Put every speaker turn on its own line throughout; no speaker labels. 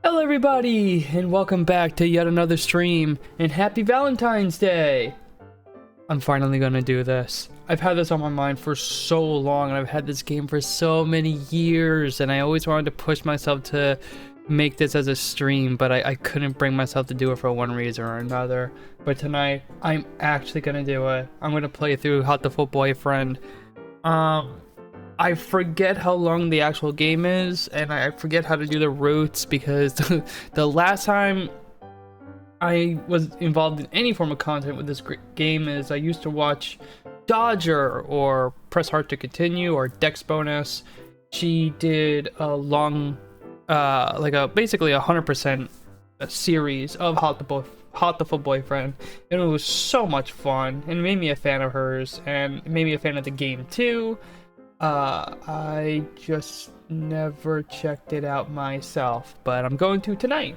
Hello everybody, and welcome back to yet another stream, and happy Valentine's Day! I'm finally gonna do this. I've had this on my mind for so long, and I've had this game for so many years, and I always wanted to push myself to make this as a stream, but I couldn't bring myself to do it for one reason or another. But tonight, I'm actually gonna do it. I'm gonna play through Hatoful Boyfriend. I forget how long the actual game is, and I forget how to do the routes, because the last time I was involved in any form of content with this game is I used to watch Dodger or Press Heart to Continue or Dex Bonus. She did a long, basically 100% series of Hatoful Boyfriend, and it was so much fun, and it made me a fan of hers, and it made me a fan of the game too. I just never checked it out myself, but I'm going to tonight.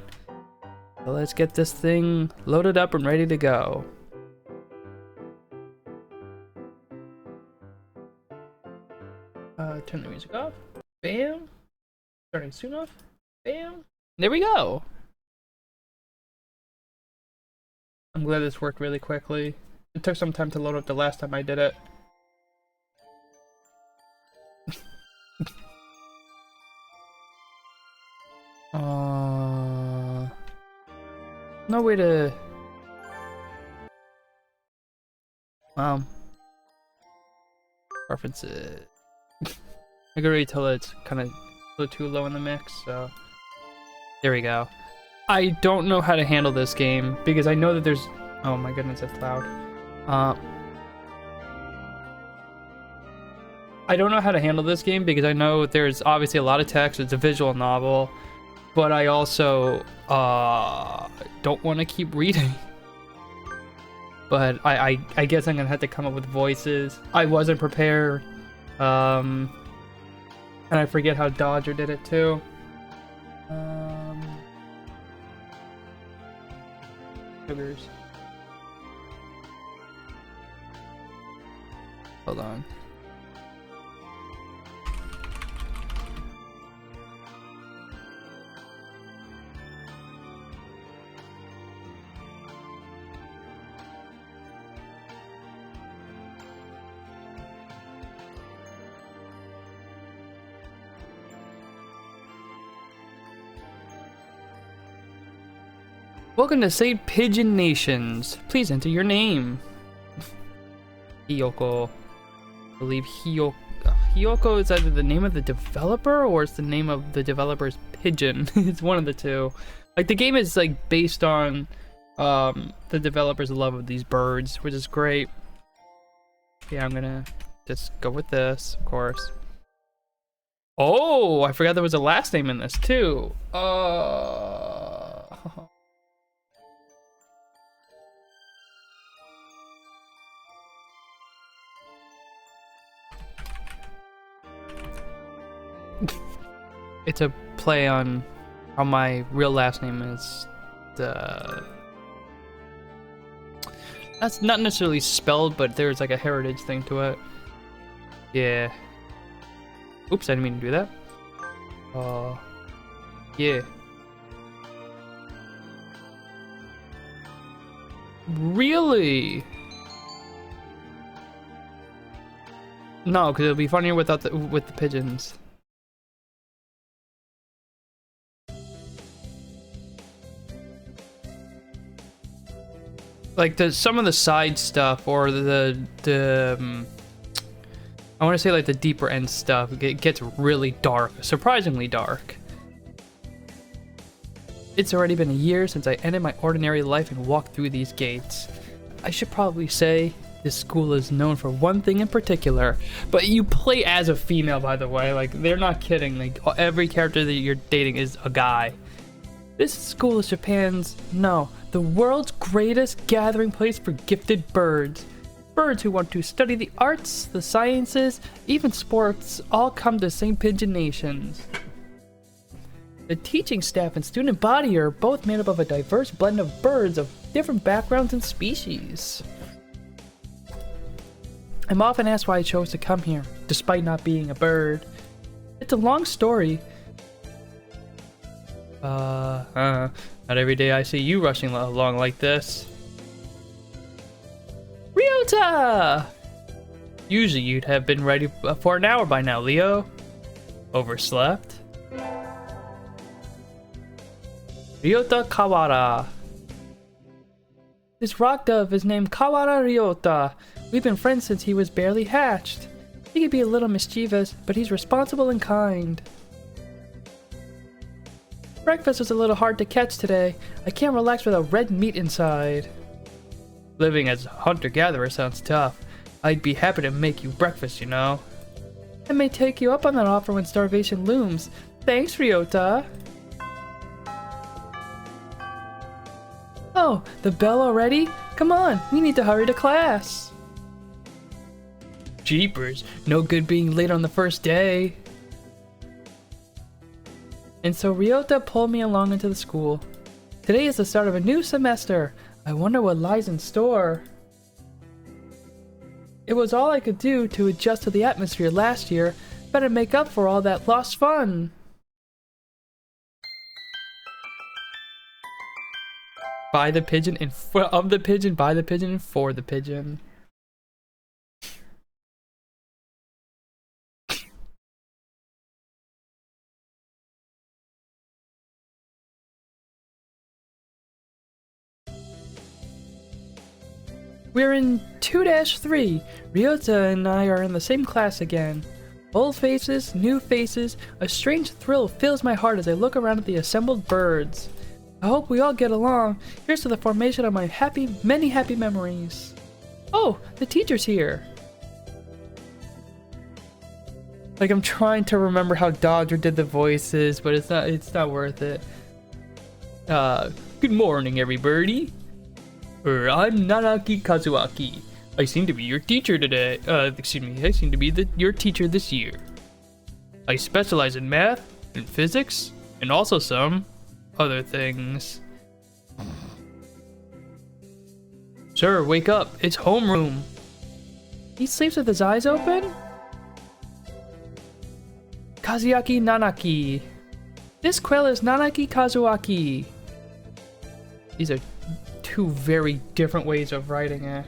So let's get this thing loaded up and ready to go. Turn the music off. Bam. Starting soon off. Bam. There we go. I'm glad this worked really quickly. It took some time to load up the last time I did it. No way to... Preferences. I can already tell that it's kind of a little too low in the mix, so... There we go. I don't know how to handle this game, because I know that there's... Oh my goodness, it's loud. I don't know how to handle this game, because I know there's obviously a lot of text, it's a visual novel, but I also don't want to keep reading. But I guess I'm gonna have to come up with voices. I wasn't prepared, and I forget how Dodger did it too. Sugars. Hold on. Welcome to St. Pigeon Nations. Please enter your name. Hiyoko. I believe Hiyoko is either the name of the developer or it's the name of the developer's pigeon. It's one of the two. Like, the game is like based on the developer's love of these birds, which is great. Yeah, I'm gonna just go with this, of course. Oh, I forgot there was a last name in this too. It's a play on how my real last name is. That's not necessarily spelled, but there's like a heritage thing to it. Yeah. Oops, I didn't mean to do that. Yeah. Really? No, because it'll be funnier without with the pigeons. like some of the side stuff or I want to say like the deeper end stuff, it gets really dark, surprisingly dark. It's already been a year since I ended my ordinary life and walked through these gates. I should probably say this school is known for one thing in particular, but you play as a female, by the way. Like, they're not kidding. Like, every character that you're dating is a guy. This school is the world's greatest gathering place for gifted birds. Birds who want to study the arts, the sciences, even sports, all come to St. Pigeon Nations. The teaching staff and student body are both made up of a diverse blend of birds of different backgrounds and species. I'm often asked why I chose to come here, despite not being a bird. It's a long story. Not every day I see you rushing along like this. Ryota! Usually you'd have been ready for an hour by now, Leo. Overslept? Ryota Kawara. This rock dove is named Kawara Ryota. We've been friends since he was barely hatched. He can be a little mischievous, but he's responsible and kind. Breakfast was a little hard to catch today. I can't relax without red meat inside. Living as a hunter-gatherer sounds tough. I'd be happy to make you breakfast, you know. I may take you up on that offer when starvation looms. Thanks, Ryota. Oh, the bell already? Come on, we need to hurry to class. Jeepers, no good being late on the first day. And so Ryota pulled me along into the school. Today is the start of a new semester. I wonder what lies in store. It was all I could do to adjust to the atmosphere last year. Better make up for all that lost fun. Buy the pigeon and of the pigeon, buy the pigeon and for the pigeon. We're in 2-3. Ryota and I are in the same class again. Old faces, new faces, a strange thrill fills my heart as I look around at the assembled birds. I hope we all get along. Here's to the formation of my many happy memories. Oh, the teacher's here. Like, I'm trying to remember how Dodger did the voices, but it's not worth it. Good morning, everybody. I'm Nanaki Kazuaki. I seem to be your teacher today. Excuse me, I seem to be your teacher this year. I specialize in math and physics, and also some other things. Sir, wake up. It's homeroom. He sleeps with his eyes open? Kazuaki Nanaki. This quail is Nanaki Kazuaki. These are two very different ways of writing it.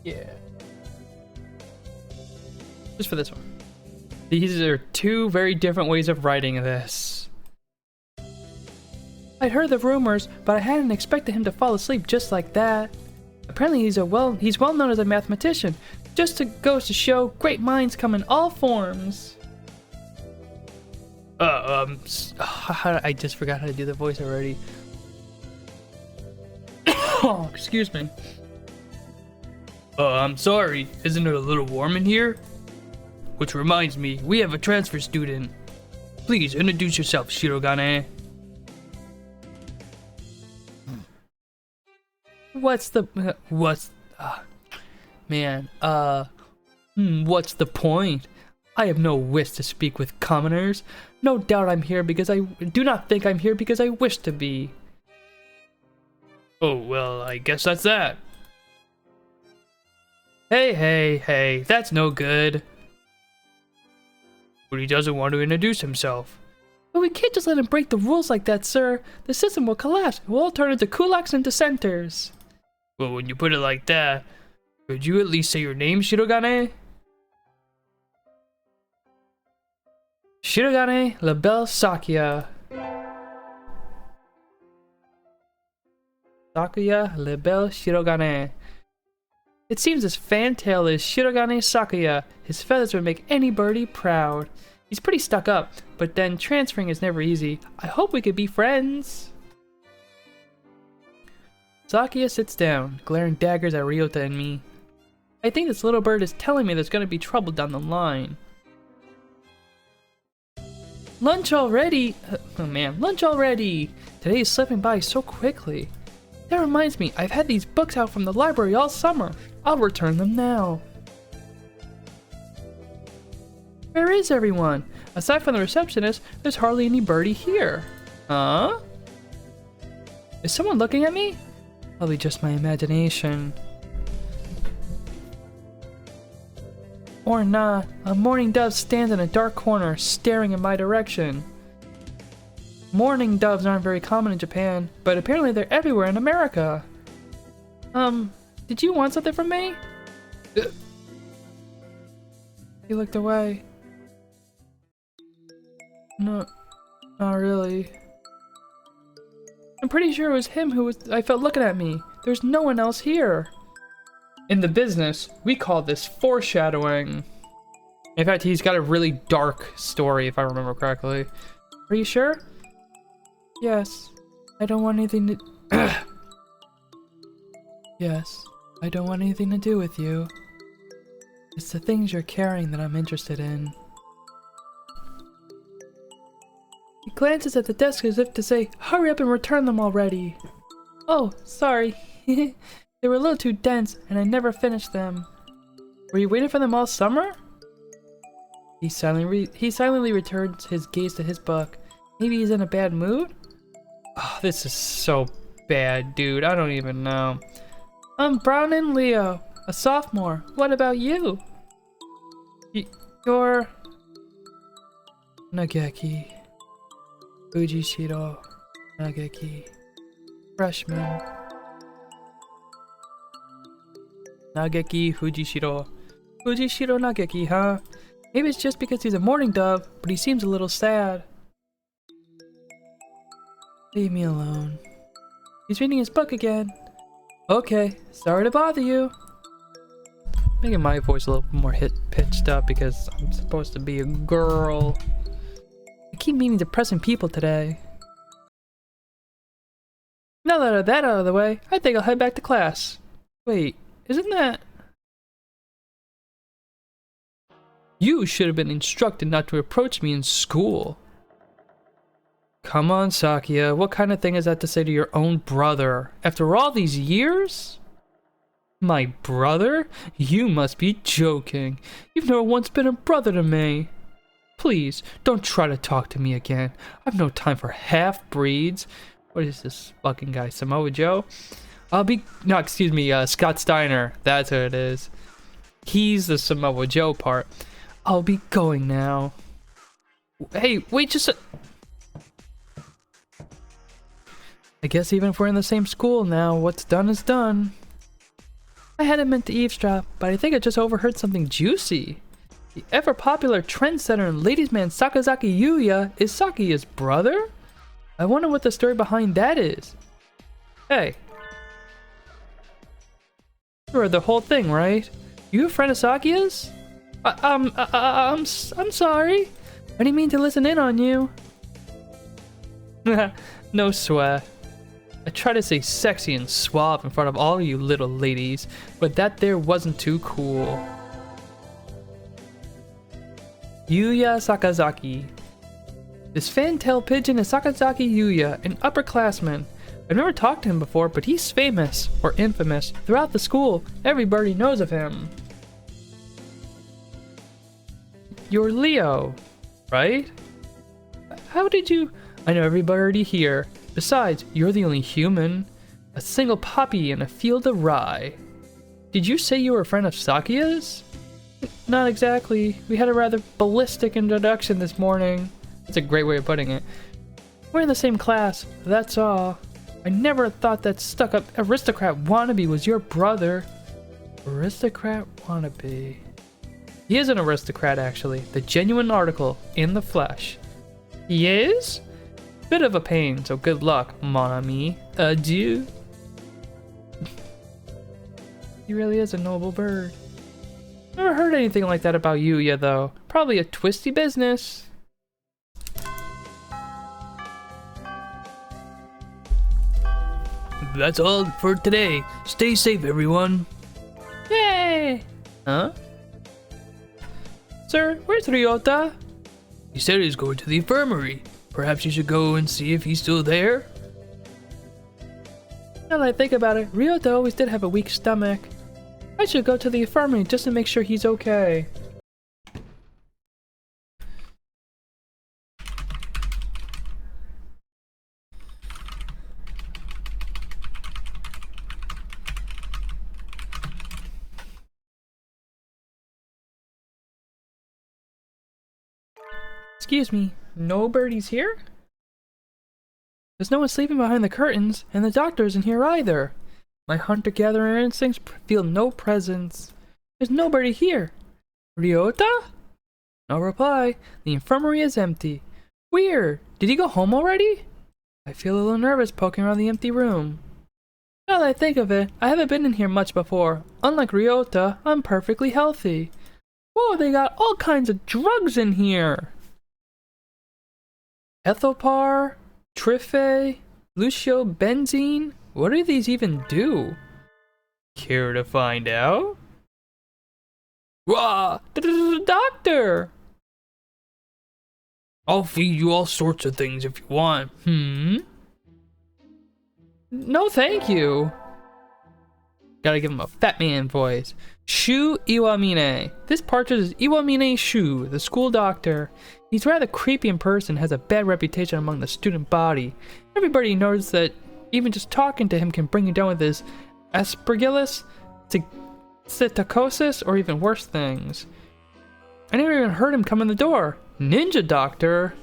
Yeah. Just for this one. These are two very different ways of writing this. I'd heard the rumors, but I hadn't expected him to fall asleep just like that. Apparently he's well known as a mathematician. Just goes to show great minds come in all forms. I just forgot how to do the voice already. Oh, excuse me. I'm sorry. Isn't it a little warm in here? Which reminds me, we have a transfer student. Please introduce yourself, Shirogane. What's the point? I have no wish to speak with commoners. No doubt I'm here because I do not think I'm here because I wish to be. Oh, well, I guess that's that. Hey, that's no good. But he doesn't want to introduce himself. But we can't just let him break the rules like that, sir. The system will collapse. We'll all turn into kulaks and dissenters. Well, when you put it like that, could you at least say your name, Shirogane? Shirogane La Belle Sakuya. Sakuya La Belle Shirogane. It seems this fantail is Shirogane Sakuya. His feathers would make any birdie proud. He's pretty stuck up, but then transferring is never easy. I hope we could be friends. Sakuya sits down, glaring daggers at Ryota and me. I think this little bird is telling me there's gonna be trouble down the line. Lunch already! Oh man, lunch already! Today is slipping by so quickly. That reminds me, I've had these books out from the library all summer. I'll return them now. Where is everyone? Aside from the receptionist, there's hardly any birdie here. Huh? Is someone looking at me? Probably just my imagination. Or not. A mourning dove stands in a dark corner, staring in my direction. Mourning doves aren't very common in Japan, but apparently they're everywhere in America. Did you want something from me? He looked away. No, not really. I'm pretty sure it was him I felt looking at me. There's no one else here. In the business, we call this foreshadowing. In fact, he's got a really dark story, if I remember correctly. Are you sure? Yes. I don't want anything to... Yes. I don't want anything to do with you. It's the things you're carrying that I'm interested in. He glances at the desk as if to say, hurry up and return them already. Oh, sorry. They were a little too dense and I never finished them. Were you waiting for them all summer? He silently returns his gaze to his book. Maybe he's in a bad mood? Oh, this is so bad, dude. I don't even know. I'm Brownin Leo, a sophomore. What about you? You're... Nageki. Fujishiro Nageki. Freshman. Nageki Fujishiro. Fujishiro Nageki, huh? Maybe it's just because he's a mourning dove, but he seems a little sad. Leave me alone. He's reading his book again. Okay, sorry to bother you. Making my voice a little more pitched up because I'm supposed to be a girl. I keep meeting depressing people today. Now that I have that out of the way, I think I'll head back to class. Wait, isn't that... You should have been instructed not to approach me in school. Come on, Sakuya, what kind of thing is that to say to your own brother? After all these years? My brother? You must be joking. You've never once been a brother to me. Please, don't try to talk to me again. I've no time for half-breeds. What is this fucking guy, Samoa Joe? No, excuse me, Scott Steiner. That's who it is. He's the Samoa Joe part. I'll be going now. Hey, wait just a... I guess even if we're in the same school now, what's done is done. I hadn't meant to eavesdrop, but I think I just overheard something juicy. The ever-popular trendsetter and ladies' man Sakazaki Yuya is Sakuya's brother? I wonder what the story behind that is. Hey. You heard the whole thing, right? You a friend of Sakuya's? I'm sorry. I didn't mean to listen in on you. No sweat. I try to stay sexy and suave in front of all you little ladies, but that there wasn't too cool. Yuya Sakazaki. This fantail pigeon is Sakazaki Yuya, an upperclassman. I've never talked to him before, but he's famous, or infamous, throughout the school. Everybody knows of him. You're Leo, right? How did you... I know everybody here. Besides, you're the only human. A single poppy in a field of rye. Did you say you were a friend of Sakuya's? Not exactly. We had a rather ballistic introduction this morning. That's a great way of putting it. We're in the same class, that's all. I never thought that stuck-up aristocrat wannabe was your brother. Aristocrat wannabe. He is an aristocrat, actually. The genuine article in the flesh. He is? Bit of a pain, so good luck, mon ami. Adieu. He really is a noble bird. Never heard anything like that about Yuya, though. Probably a twisty business.
That's all for today. Stay safe, everyone.
Yay! Huh? Sir, where's Ryota?
He said he's going to the infirmary. Perhaps you should go and see if he's still there?
Now that I think about it, Ryota always did have a weak stomach. I should go to the infirmary just to make sure he's okay. Excuse me, nobody's here? There's no one sleeping behind the curtains, and the doctor isn't here either. My hunter-gatherer instincts feel no presence. There's nobody here. Ryota? No reply. The infirmary is empty. Weird. Did he go home already? I feel a little nervous poking around the empty room. Now that I think of it, I haven't been in here much before. Unlike Ryota, I'm perfectly healthy. Whoa, they got all kinds of drugs in here. Ethopar, Trife, Lucio Benzene. What do these even do? Care to find out? Wah! Doctor!
I'll feed you all sorts of things if you want.
No, thank you. Gotta give him a fat man voice. Shu Iwamine. This partridge is Iwamine Shu, the school doctor. He's rather creepy in person, has a bad reputation among the student body. Everybody knows that even just talking to him can bring you down with his aspergillus, psittacosis, or even worse things. I never even heard him come in the door. Ninja doctor?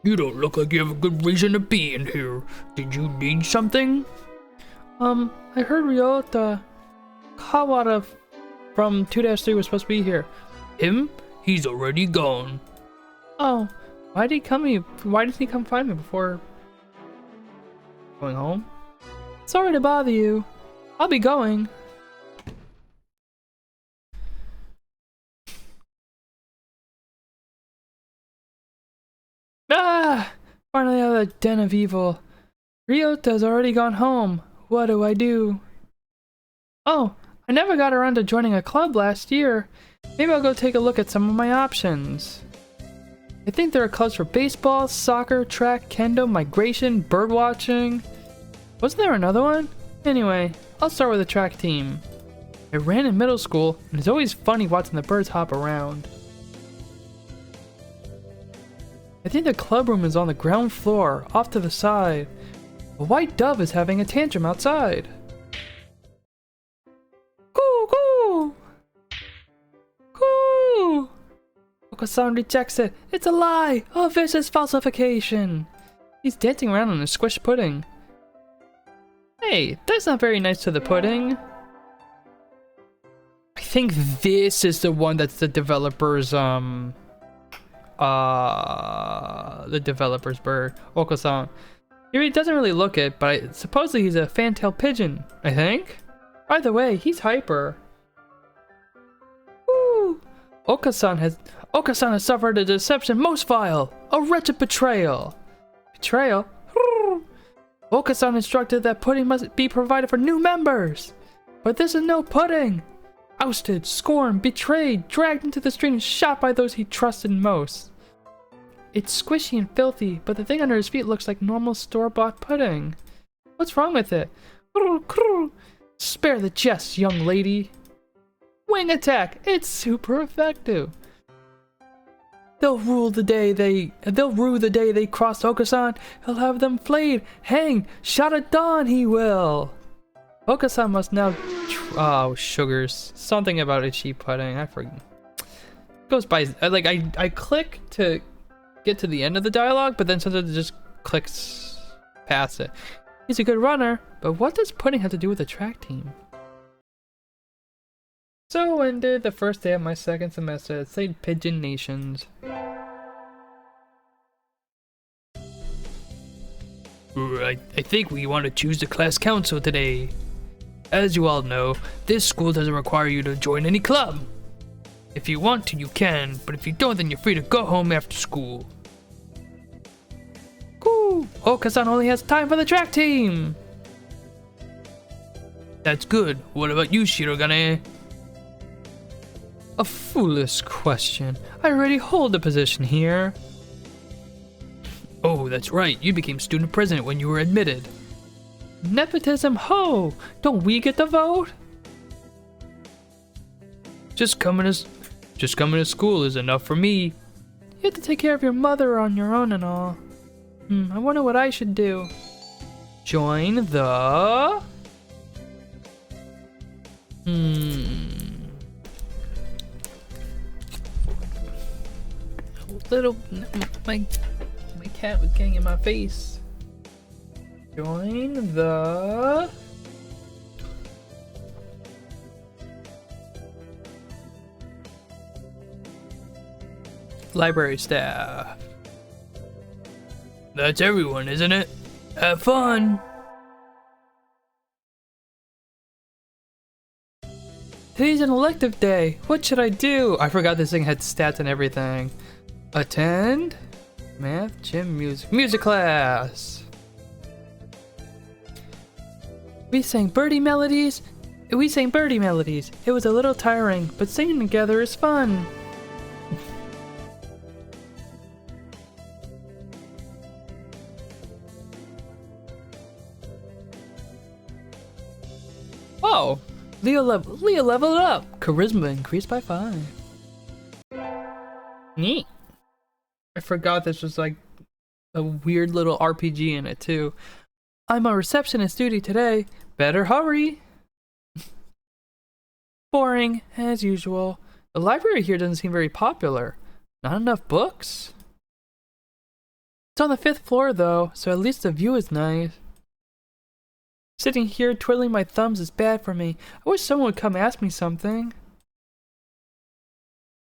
You don't look like you have a good reason to be in here. Did you need something?
I heard Ryota Kawada from 2-3 was supposed to be here.
Him? He's already gone.
Oh, why didn't he come find me before going home? Sorry to bother you. I'll be going. Ah! Finally out of the den of evil. Ryota's already gone home. What do I do? Oh, I never got around to joining a club last year. Maybe I'll go take a look at some of my options. I think there are clubs for baseball, soccer, track, kendo, migration, birdwatching. Wasn't there another one? Anyway, I'll start with the track team. I ran in middle school, and it's always funny watching the birds hop around. I think the club room is on the ground floor, off to the side. A white dove is having a tantrum outside. Coo coo! Coo! Okasan rejects it. It's a lie! A vicious falsification! He's dancing around on a squished pudding. Hey, that's not very nice to the pudding. I think this is the one that's the developer's, the developer's bird. Okasan. He doesn't really look it, but supposedly he's a fan-tailed pigeon, I think? Either way, he's hyper. Woo! Okasan has suffered a deception most vile, a wretched betrayal. Betrayal? Okasan instructed that pudding must be provided for new members. But this is no pudding. Ousted, scorned, betrayed, dragged into the street and shot by those he trusted most. It's squishy and filthy, but the thing under his feet looks like normal store-bought pudding. What's wrong with it? Spare the jest, young lady. Wing attack! It's super effective. They'll rue the day they cross Okasan. He'll have them flayed, hanged, shot at dawn. He will. Okasan must now. Oh, sugars! Something about itchy pudding. I forget. Goes by like I click to get to the end of the dialogue, but then sometimes it just clicks past it. He's a good runner, but what does pudding have to do with the track team? So ended the first day of my second semester at St. Pigeon Nations.
I think we want to choose the class council today. As you all know, this school doesn't require you to join any club. If you want to, you can, but if you don't, then you're free to go home after school.
Cool! Okasan only has time for the track team!
That's good. What about you, Shirogane?
A foolish question. I already hold a position here.
Oh, that's right. You became student president when you were admitted.
Nepotism, ho! Don't we get the vote?
Just coming to school is enough for me.
You have to take care of your mother on your own and all. I wonder what I should do. Join the... My cat was getting in my face. Join the... library staff.
That's everyone, isn't it? Have fun!
Today's an elective day. What should I do? I forgot this thing had stats and everything. Attend? Math, gym, music. Music class! We sang birdie melodies. It was a little tiring, but singing together is fun. Oh, Leo leveled up. Charisma increased by 5. Neat. I forgot this was like a weird little RPG in it too. I'm on receptionist duty today. Better hurry. Boring, as usual. The library here doesn't seem very popular. Not enough books? It's on the 5th floor though, so at least the view is nice. Sitting here twiddling my thumbs is bad for me. I wish someone would come ask me something.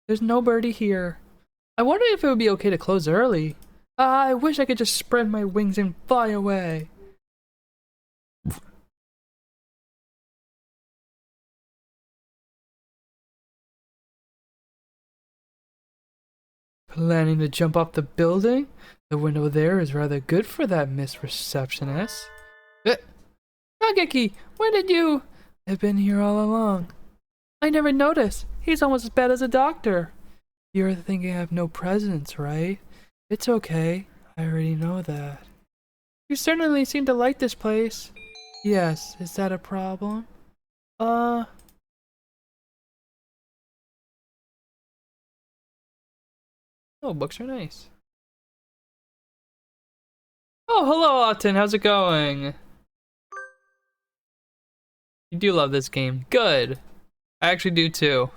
There's nobody here. I wonder if it would be okay to close early. I wish I could just spread my wings and fly away. Planning to jump off the building? The window there is rather good for that, Miss Receptionist. Nageki, when did you... I've been here all along. I never noticed. He's almost as bad as a doctor. You're thinking I have no presence, right? It's okay. I already know that. You certainly seem to like this place. Yes, is that a problem? Oh, books are nice. Oh, hello, Auten. How's it going? You do love this game. Good. I actually do too.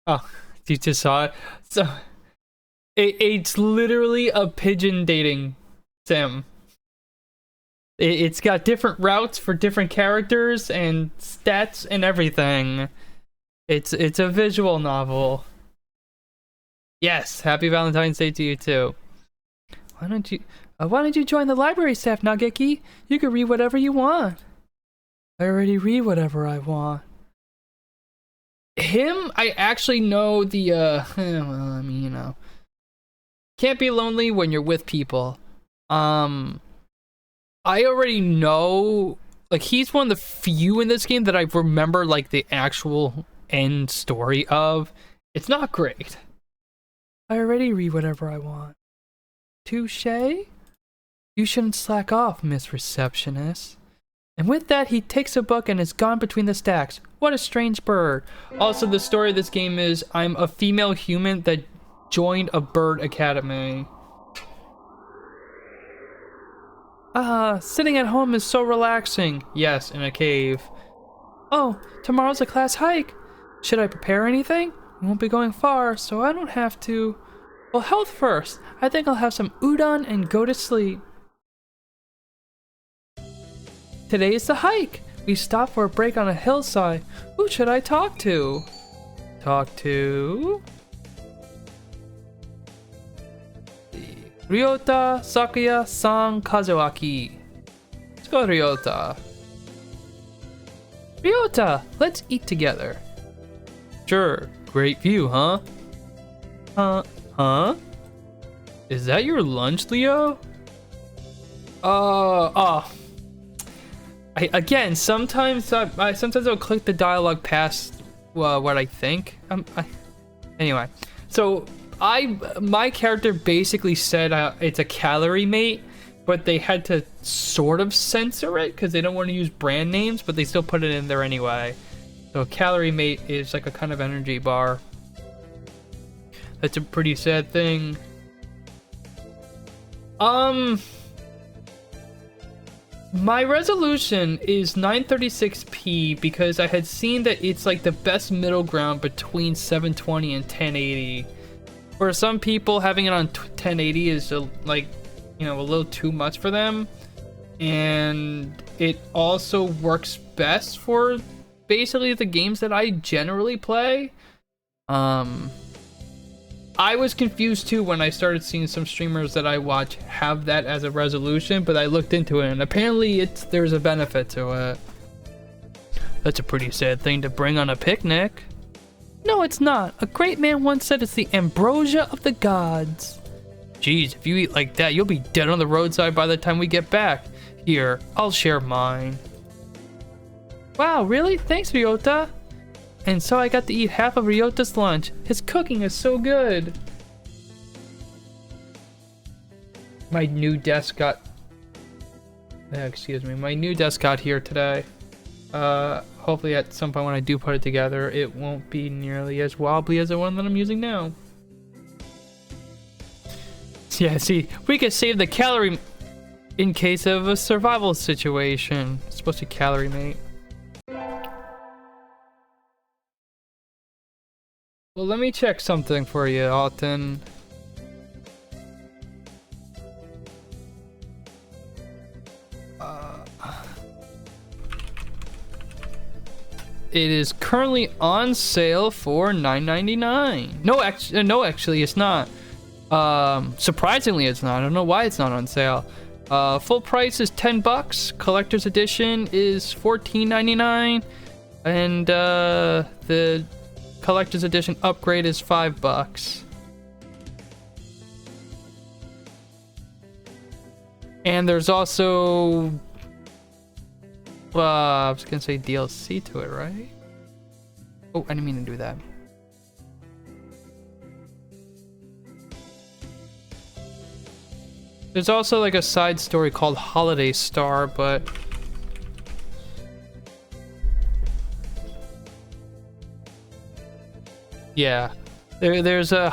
Oh, you just saw it? So, it's literally a pigeon dating sim. It's got different routes for different characters and stats and everything. It's a visual novel. Yes, happy Valentine's Day to you too. Why don't you join the library staff, Nageki? You can read whatever you want. I already read whatever I want. Him, I actually know the, well, I mean, you know. Can't be lonely when you're with people. I already know, like, he's one of the few in this game that I remember, like, the actual end story of. It's not great. I already read whatever I want. Touché? You shouldn't slack off, Miss Receptionist. And with that, he takes a book and is gone between the stacks. What a strange bird. Also, the story of this game is I'm a female human that joined a bird academy. Sitting at home is so relaxing. Yes, in a cave. Oh, tomorrow's a class hike. Should I prepare anything? We won't be going far, so I don't have to. Well, health first. I think I'll have some udon and go to sleep. Today is the hike. We stopped for a break on a hillside. Who should I talk to? Talk to... Ryota Sakuya San Kazuaki. Let's go, Ryota. Ryota, let's eat together. Sure. Great view, huh? Huh? Is that your lunch, Leo? Again, sometimes I'll click the dialogue past what I think. Anyway, so my character basically said it's a calorie mate, but they had to sort of censor it because they don't want to use brand names, but they still put it in there anyway. So a calorie mate is like a kind of energy bar. That's a pretty sad thing. My resolution is 936p because I had seen that it's like the best middle ground between 720 and 1080. For some people, having it on 1080 is like, you know, a little too much for them. And it also works best for basically the games that I generally play. I was confused too when I started seeing some streamers that I watch have that as a resolution, but I looked into it and apparently there's a benefit to it. That's a pretty sad thing to bring on a picnic. No, it's not. A great man once said it's the ambrosia of the gods. Jeez, if you eat like that, you'll be dead on the roadside by the time we get back. Here, I'll share mine. Wow, really? Thanks, Ryota. And so I got to eat half of Ryota's lunch. His cooking is so good. My new desk got... excuse me. My new desk got here today. Hopefully at some point when I do put it together, it won't be nearly as wobbly as the one that I'm using now. Yeah, see, we could save the calorie in case of a survival situation. It's supposed to be calorie mate. Well, let me check something for you, Alton. It is currently on sale for $9.99. No, actually, it's not. Surprisingly, it's not. I don't know why it's not on sale. Full price is $10. Collector's edition is $14.99, and the collector's edition upgrade is $5. And there's also I was gonna say DLC to it, right? Oh, I didn't mean to do that. There's also like a side story called Holiday Star, but yeah, there's a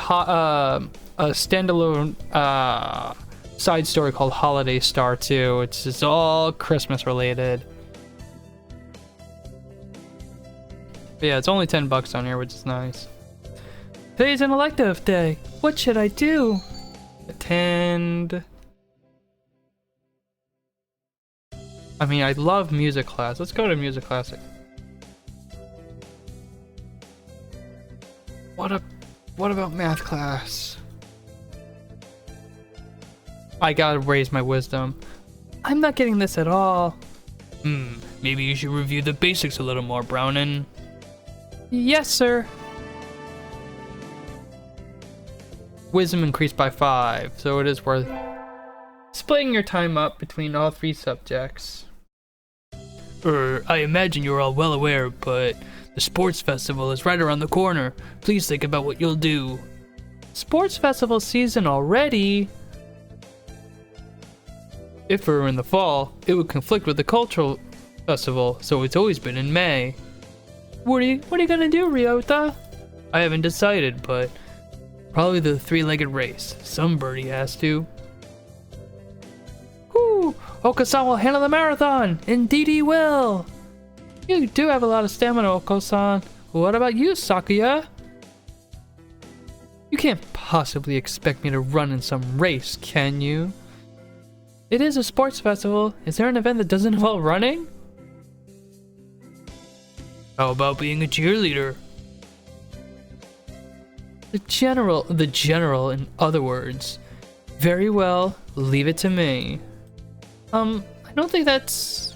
standalone side story called Holiday Star too. It's all Christmas related. But yeah, it's only $10 on here, which is nice. Today's an elective day. What should I do? Attend. I mean, I love music class. Let's go to music class. What about math class? I gotta raise my wisdom. I'm not getting this at all.
Maybe you should review the basics a little more, Brownin.
Yes, sir. Wisdom increased by 5, so it is worth splitting your time up between all 3 subjects.
I imagine you're all well aware, but the sports festival is right around the corner. Please think about what you'll do.
Sports festival season already?
If it were in the fall, it would conflict with the cultural festival, so it's always been in May.
What are you gonna do, Ryota?
I haven't decided, but probably the 3-legged race. Some birdie has to.
Whoo! Oko-san will handle the marathon! Indeed he will! You do have a lot of stamina, Oko-san. What about you, Sakuya? You can't possibly expect me to run in some race, can you? It is a sports festival. Is there an event that doesn't involve running?
How about being a cheerleader?
The general, in other words. Very well, leave it to me. I don't think that's...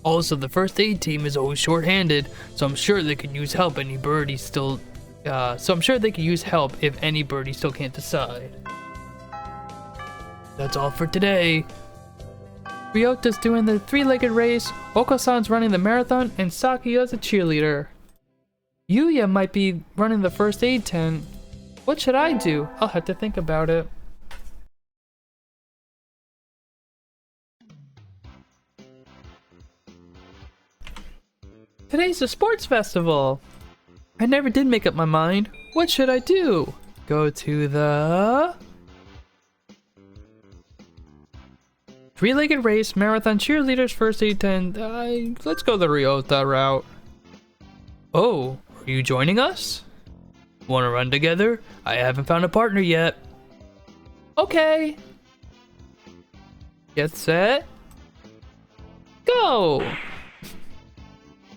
Also, the first aid team is always short-handed, so I'm sure they could use help if any birdie still can't decide. That's all for today.
Ryota's doing the three-legged race, Oko-san's running the marathon, and Sakuya's a cheerleader. Yuya might be running the first aid tent. What should I do? I'll have to think about it. Today's the sports festival. I never did make up my mind. What should I do? Go to the... three-legged race, marathon, cheerleaders, first aid tent. Let's go the Ryota route.
Oh, are you joining us? Want to run together? I haven't found a partner yet.
Okay. Get set. Go!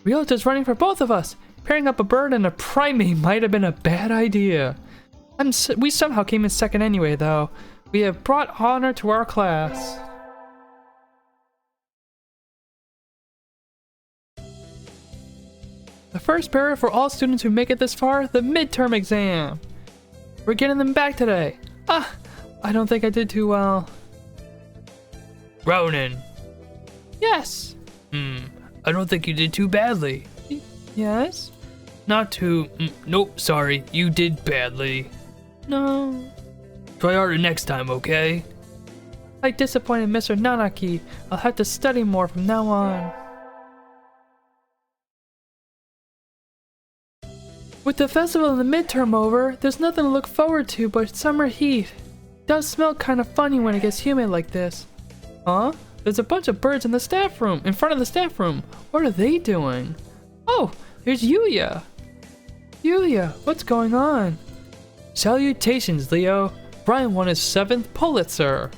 Ryota's running for both of us. Pairing up a bird and a primate might have been a bad idea. We somehow came in second anyway, though. We have brought honor to our class. The first barrier for all students who make it this far, the midterm exam. We're getting them back today. I don't think I did too well.
Ronan.
Yes.
I don't think you did too badly.
Yes?
Not too... nope, sorry. You did badly.
No.
Try harder next time, okay?
I disappointed Mr. Nanaki. I'll have to study more from now on. With the festival and the midterm over, there's nothing to look forward to but summer heat. It does smell kind of funny when it gets humid like this. Huh? There's a bunch of birds in the staff room, in front of the staff room. What are they doing? Oh, there's Yuya. Yuya, what's going on? Salutations, Leo. Brian won his 7th Pulitzer.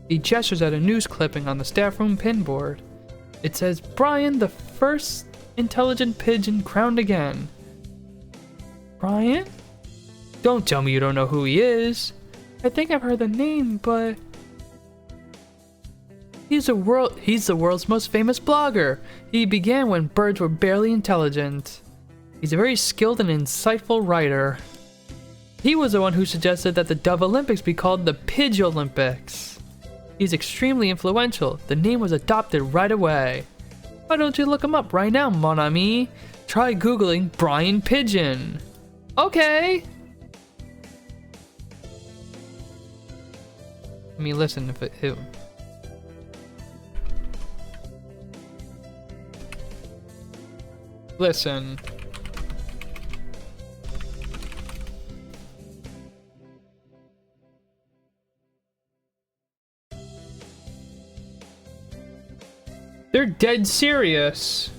He gestures at a news clipping on the staff room pinboard. It says, Brian, the first intelligent pigeon crowned again. Brian? Don't tell me you don't know who he is. I think I've heard the name, but... He's the world's most famous blogger. He began when birds were barely intelligent. He's a very skilled and insightful writer. He was the one who suggested that the Dove Olympics be called the Pidge Olympics. He's extremely influential. The name was adopted right away. Why don't you look him up right now, mon ami? Try googling Brian Pigeon. Okay. I mean, listen, if it listen. They're dead serious.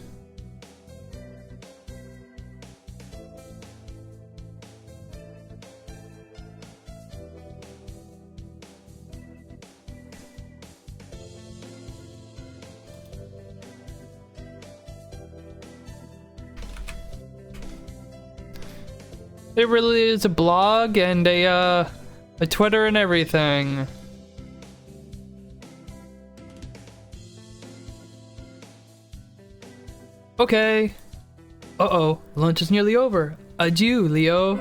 It really is a blog and a Twitter and everything. Okay. Uh-oh, lunch is nearly over. Adieu, Leo.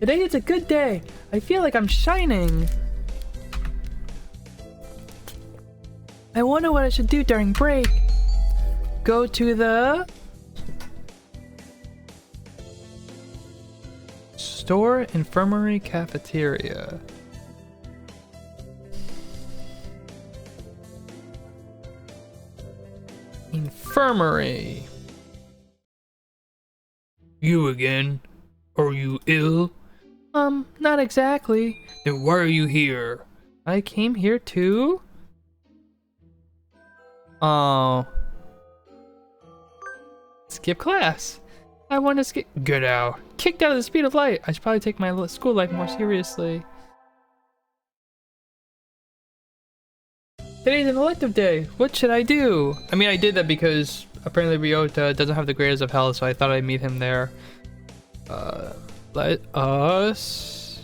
Today is a good day. I feel like I'm shining. I wonder what I should do during break. Go to the... store, infirmary, cafeteria. Infirmary.
You again? Are you ill?
Not exactly.
Then why are you here?
I came here to... Oh. Skip class. I want to get out. Kicked out of the speed of light. I should probably take my school life more seriously. Today's an elective day. What should I do? I mean, I did that because apparently Ryota doesn't have the grades of hell, so I thought I'd meet him there. Let us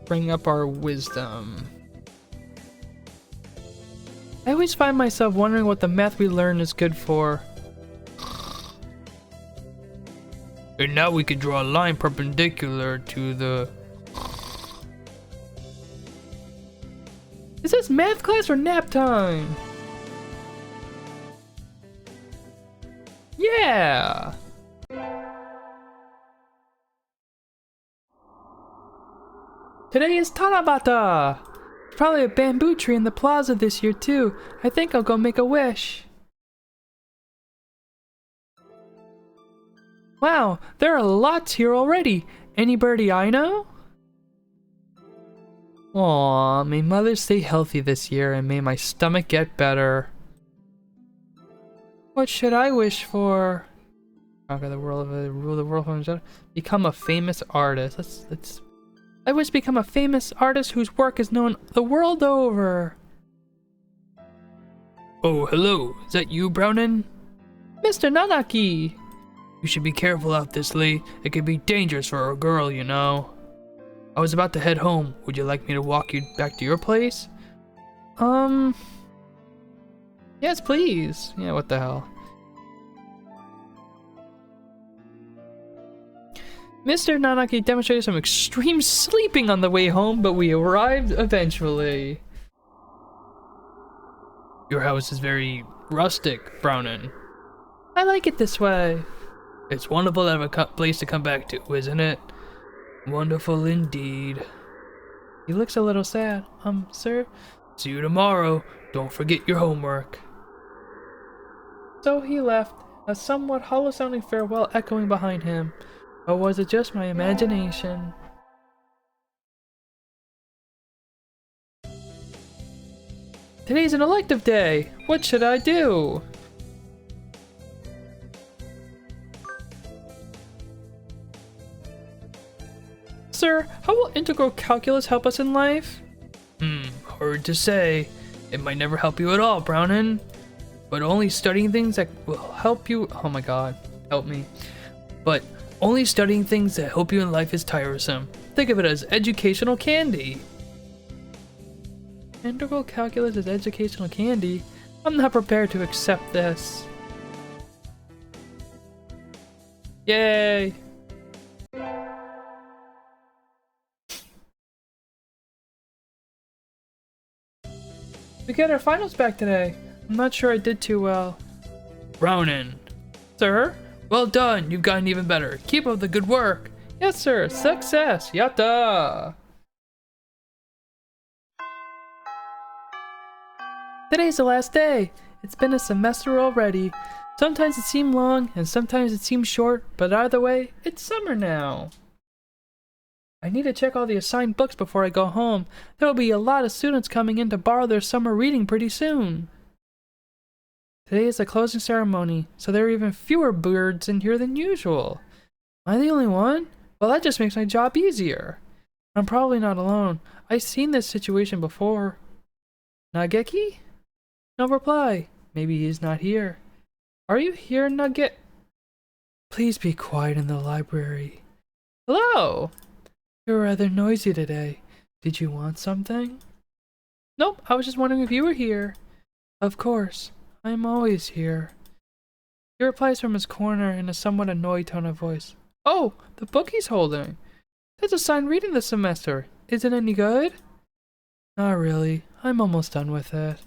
bring up our wisdom. I always find myself wondering what the math we learn is good for.
And now we can draw a line perpendicular to the...
Is this math class or nap time? Yeah! Today is Tanabata! Probably a bamboo tree in the plaza this year too. I think I'll go make a wish. Wow, there are lots here already. Anybody I know? Aw, may mother stay healthy this year and may my stomach get better. What should I wish for? Conquer the world, rule the world from become a famous artist. I wish to become a famous artist whose work is known the world over.
Oh, hello. Is that you, Brownin?
Mr. Nanaki!
You should be careful out this late. It could be dangerous for a girl, you know. I was about to head home. Would you like me to walk you back to your place?
Yes, please. Yeah, what the hell. Mr. Nanaki demonstrated some extreme sleeping on the way home, but we arrived eventually.
Your house is very rustic, Brownin.
I like it this way.
It's wonderful to have a place to come back to, isn't it? Wonderful indeed.
He looks a little sad. Sir?
See you tomorrow. Don't forget your homework.
So he left, a somewhat hollow-sounding farewell echoing behind him. Or was it just my imagination? Today's an elective day. What should I do? Sir, how will integral calculus help us in life?
Hard to say. It might never help you at all, Brownin. But only studying things that will help you... Oh my god, help me. But only studying things that help you in life is tiresome. Think of it as educational candy.
Integral calculus is educational candy? I'm not prepared to accept this. Yay! We got our finals back today. I'm not sure I did too well.
Brownin.
Sir?
Well done, you've gotten even better. Keep up the good work.
Yes, sir. Success. Yatta! Today's the last day. It's been a semester already. Sometimes it seemed long, and sometimes it seemed short, but either way, it's summer now. I need to check all the assigned books before I go home. There will be a lot of students coming in to borrow their summer reading pretty soon. Today is the closing ceremony, so there are even fewer birds in here than usual. Am I the only one? Well, that just makes my job easier. I'm probably not alone. I've seen this situation before. Nageki? No reply. Maybe he's not here. Are you here, Nugget? Please be quiet in the library. Hello! You're rather noisy today. Did you want something? Nope, I was just wondering if you were here. Of course, I'm always here. He replies from his corner in a somewhat annoyed tone of voice. Oh, the book he's holding. That's assigned reading this semester. Is it any good? Not really. I'm almost done with it.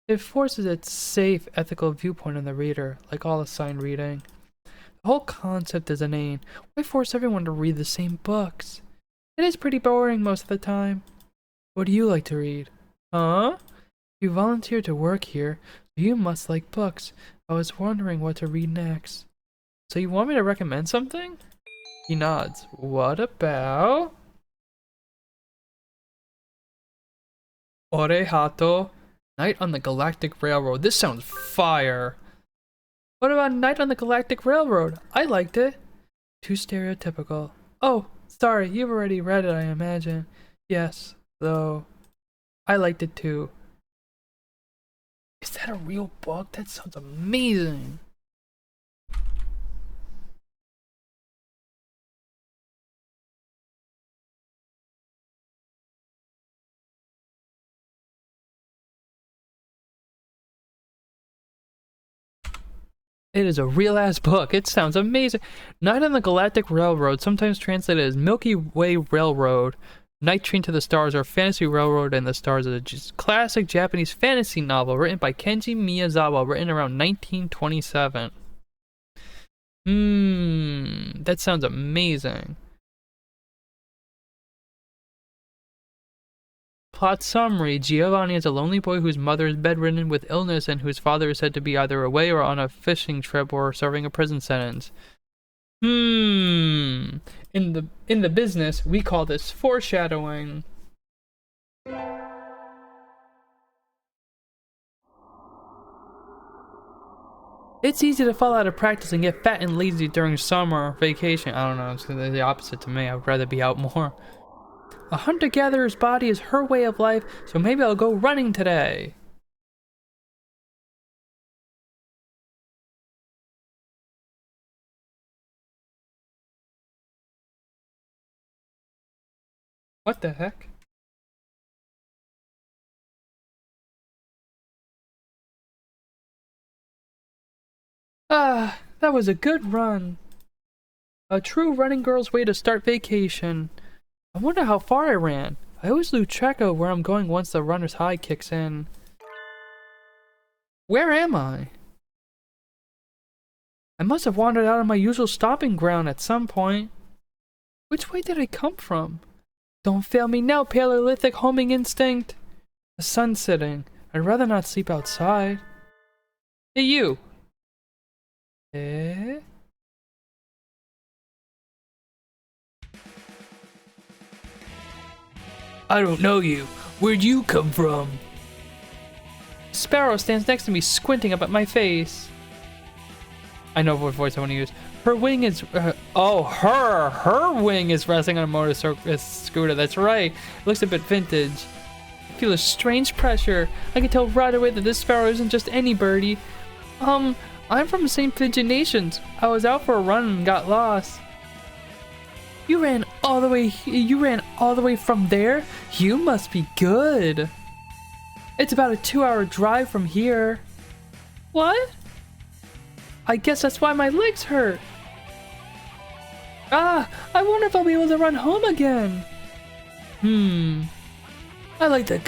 It forces its safe, ethical viewpoint on the reader, like all assigned reading. The whole concept is inane. Why force everyone to read the same books? It is pretty boring most of the time. What do you like to read? Huh? You volunteered to work here, so you must like books. I was wondering what to read next. So you want me to recommend something? He nods. What about... Ore Hato, Night on the Galactic Railroad. This sounds fire. What about Night on the Galactic Railroad? I liked it. Too stereotypical. Oh, sorry, you've already read it, I imagine. Yes, though. I liked it too. Is that a real book? That sounds amazing. It is a real ass book. It sounds amazing. Night on the Galactic Railroad, sometimes translated as Milky Way Railroad, Night Train to the Stars, or Fantasy Railroad and the Stars, is a classic Japanese fantasy novel written by Kenji Miyazawa, written around 1927. That sounds amazing. Plot summary: Giovanni is a lonely boy whose mother is bedridden with illness and whose father is said to be either away or on a fishing trip or serving a prison sentence. In the business, we call this foreshadowing. It's easy to fall out of practice and get fat and lazy during summer vacation. I don't know, it's the opposite to me. I would rather be out more. A hunter-gatherer's body is her way of life, so maybe I'll go running today. What the heck? Ah, that was a good run. A true running girl's way to start vacation. I wonder how far I ran. I always lose track of where I'm going once the runner's high kicks in. Where am I? I must have wandered out of my usual stomping ground at some point. Which way did I come from? Don't fail me now, Paleolithic homing instinct. The sun's setting. I'd rather not sleep outside. Hey, you. Eh?
I don't know you. Where'd you come from?
Sparrow stands next to me, squinting up at my face. I know what voice I want to use. Her wing is... Her wing is resting on a motor scooter. That's right. It looks a bit vintage. I feel a strange pressure. I can tell right away that this sparrow isn't just any birdie. I'm from St. Pigeon Nations. I was out for a run and got lost. You ran all the way from there? You must be good. It's about a 2-hour drive from here. What? I guess that's why my legs hurt. I wonder if I'll be able to run home again. I like the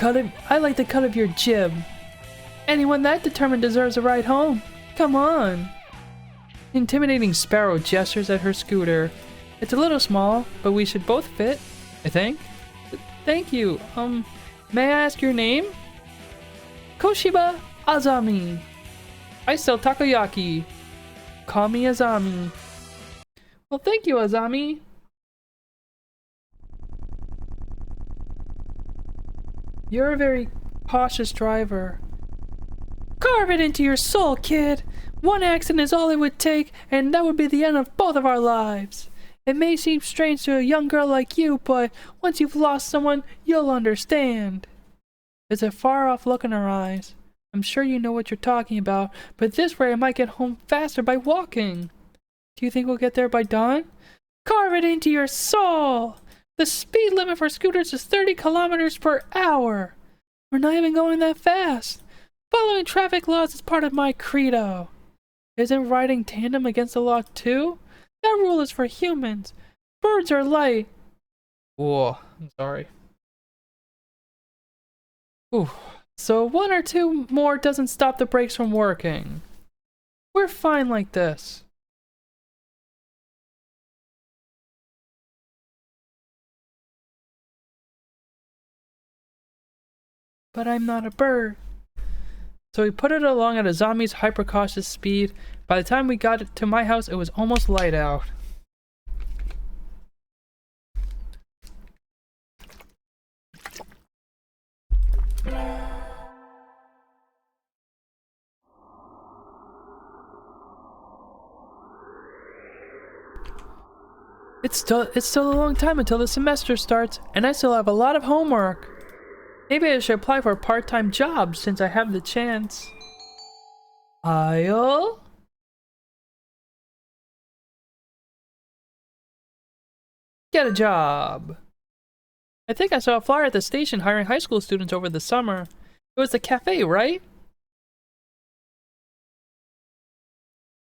cut of your jib. Anyone that determined deserves a ride home. Come on. Intimidating Sparrow gestures at her scooter. It's a little small, but we should both fit, I think. Thank you. May I ask your name? Koshiba Azami. I sell takoyaki. Call me Azami. Well, thank you, Azami. You're a very cautious driver. Carve it into your soul, kid. One accident is all it would take, and that would be the end of both of our lives. It may seem strange to a young girl like you, but once you've lost someone, you'll understand. There's a far-off look in her eyes. I'm sure you know what you're talking about, but this way I might get home faster by walking. Do you think we'll get there by dawn? Carve it into your soul! The speed limit for scooters is 30 kilometers per hour. We're not even going that fast. Following traffic laws is part of my credo. Isn't riding tandem against the law too? That rule is for humans. Birds are light. Whoa, I'm sorry. Ooh, so 1 or 2 more doesn't stop the brakes from working. We're fine like this. But I'm not a bird. So we put it along at a zombie's hyper-cautious speed. By the time we got it to my house, it was almost light out. It's still a long time until the semester starts, and I still have a lot of homework. Maybe I should apply for a part-time job since I have the chance. I'll... get a job. I think I saw a flyer at the station hiring high school students over the summer. It was the cafe, right?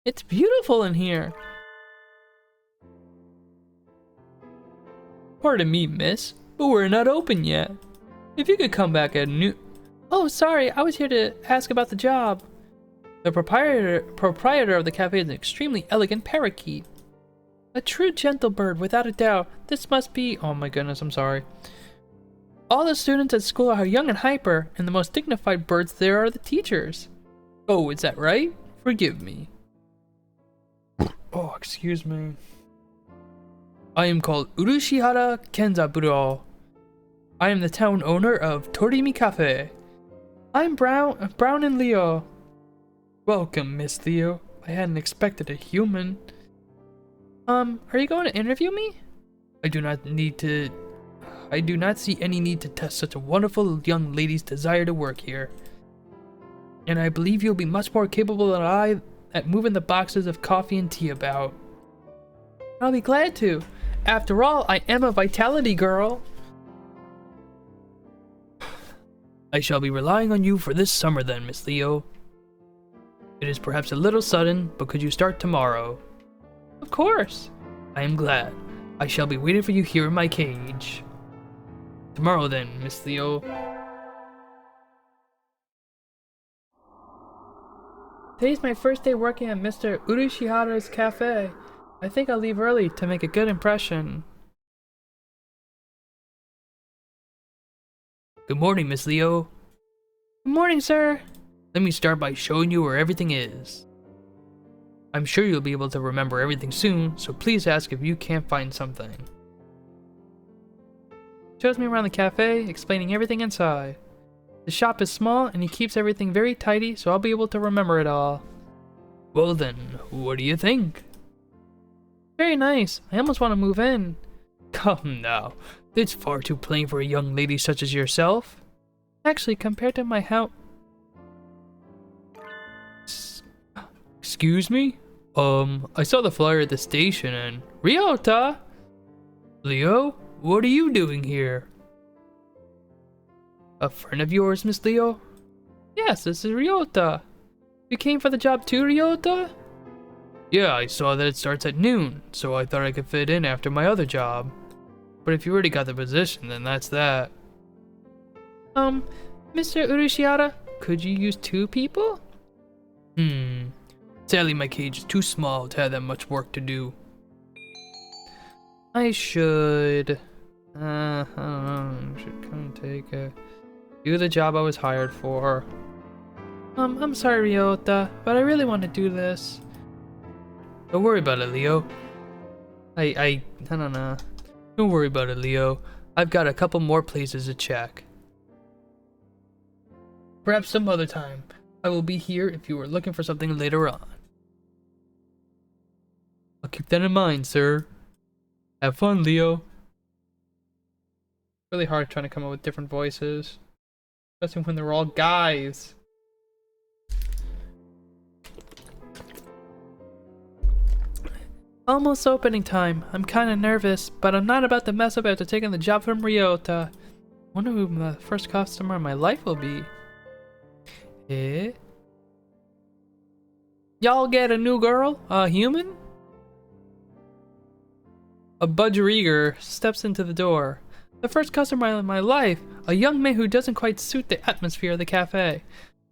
It's beautiful in here. Pardon me, miss, but we're not open yet. If you could come back at noon... Oh, sorry, I was here to ask about the job. The proprietor of the cafe is an extremely elegant parakeet. A true gentle bird, without a doubt. This must be... Oh my goodness, I'm sorry. All the students at school are young and hyper, and the most dignified birds there are the teachers. Oh, is that right? Forgive me. Oh, excuse me. I am called Urushihara Kenzaburo. I am the town owner of Torimi Cafe. I'm Brown and Leo. Welcome, Miss Leo. I hadn't expected a human. Are you going to interview me? I do not see any need to test such a wonderful young lady's desire to work here. And I believe you'll be much more capable than I at moving the boxes of coffee and tea about. I'll be glad to. After all, I am a vitality girl. I shall be relying on you for this summer then, Miss Leo. It is perhaps a little sudden, but could you start tomorrow? Of course. I am glad. I shall be waiting for you here in my cage. Tomorrow then, Miss Leo. Today's my first day working at Mr. Urushihara's cafe. I think I'll leave early to make a good impression. Good morning, Miss Leo. Good morning, sir. Let me start by showing you where everything is. I'm sure you'll be able to remember everything soon, so please ask if you can't find something. Shows me around the cafe, explaining everything inside. The shop is small and he keeps everything very tidy, so I'll be able to remember it all. Well then, what do you think? Very nice. I almost want to move in. Come now, it's far too plain for a young lady such as yourself. Actually, compared to my house... Excuse me? I saw the flyer at the station and... Ryota! Leo, what are you doing here? A friend of yours, Miss Leo? Yes, this is Ryota. You came for the job too, Ryota? Yeah, I saw that it starts at noon, so I thought I could fit in after my other job. But if you already got the position, then that's that. Mr. Urushihara, could you use 2 people? Sadly my cage is too small to have that much work to do. I should... I don't know, should come take a... do the job I was hired for. I'm sorry, Ryota, but I really want to do this. Don't worry about it, Leo. I don't know. Don't worry about it, Leo. I've got a couple more places to check. Perhaps some other time. I will be here if you are looking for something later on. I'll keep that in mind, sir. Have fun, Leo. Really hard trying to come up with different voices. Especially when they're all guys. Almost opening time. I'm kinda nervous, but I'm not about to mess up after taking the job from Ryota. Wonder who the first customer in my life will be. Eh? Y'all get a new girl? A human? A budgerigar steps into the door. The first customer in my life, a young man who doesn't quite suit the atmosphere of the cafe.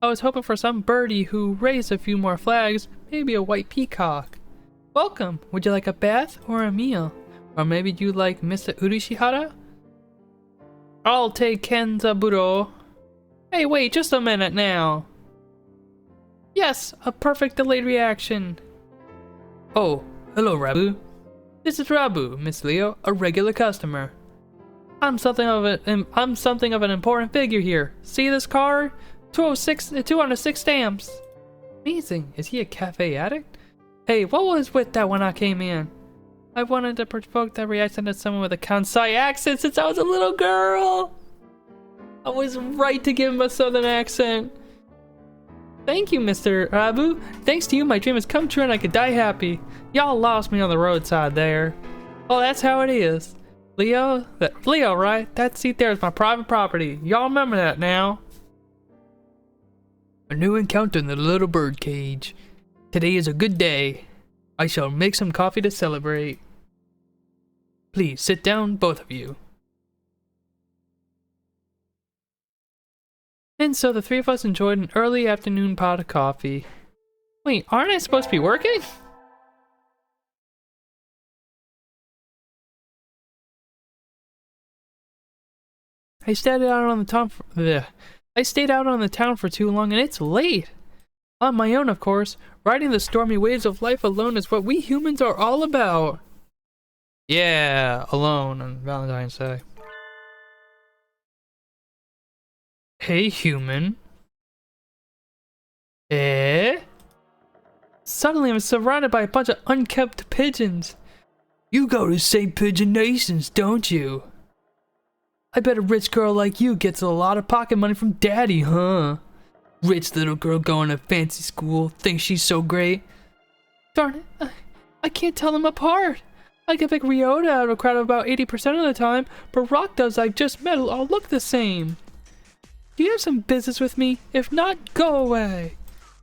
I was hoping for some birdie who raised a few more flags, maybe a white peacock. Welcome. Would you like a bath or a meal? Or maybe you'd like Mr. Urushihara? I'll take Kenzaburo. Hey, wait, just a minute now. Yes, a perfect delayed reaction. Oh, hello, Rabu. This is Rabu, Miss Leo, a regular customer. I'm something of an important figure here. See this card? 206 stamps. Amazing. Is he a cafe addict? Hey, what was with that when I came in? I wanted to provoke that reaction to someone with a Kansai accent since I was a little girl. I was right to give him a southern accent. Thank you, Mr. Abu. Thanks to you, my dream has come true and I could die happy. Y'all lost me on the roadside there. Oh, that's how it is. Leo, right? That seat there is my private property. Y'all remember that now.
A new encounter in the little bird cage. Today is a good day. I shall make some coffee to celebrate. Please sit down, both of you.
And so the three of us enjoyed an early afternoon pot of coffee. Wait, aren't I supposed to be working? I stayed out on the town for too long and it's late. On my own, of course. Riding the stormy waves of life alone is what we humans are all about. Yeah, alone on Valentine's Day.
Hey, human.
Eh? Suddenly I'm surrounded by a bunch of unkept pigeons.
You go to St. Pigeon Nations, don't you?
I bet a rich girl like you gets a lot of pocket money from daddy, huh?
Rich little girl going to fancy school, thinks she's so great.
Darn it, I can't tell them apart. I can pick Ryota out of a crowd of about 80% of the time, but rock doves I've just met all look the same. Do you have some business with me? If not, go away.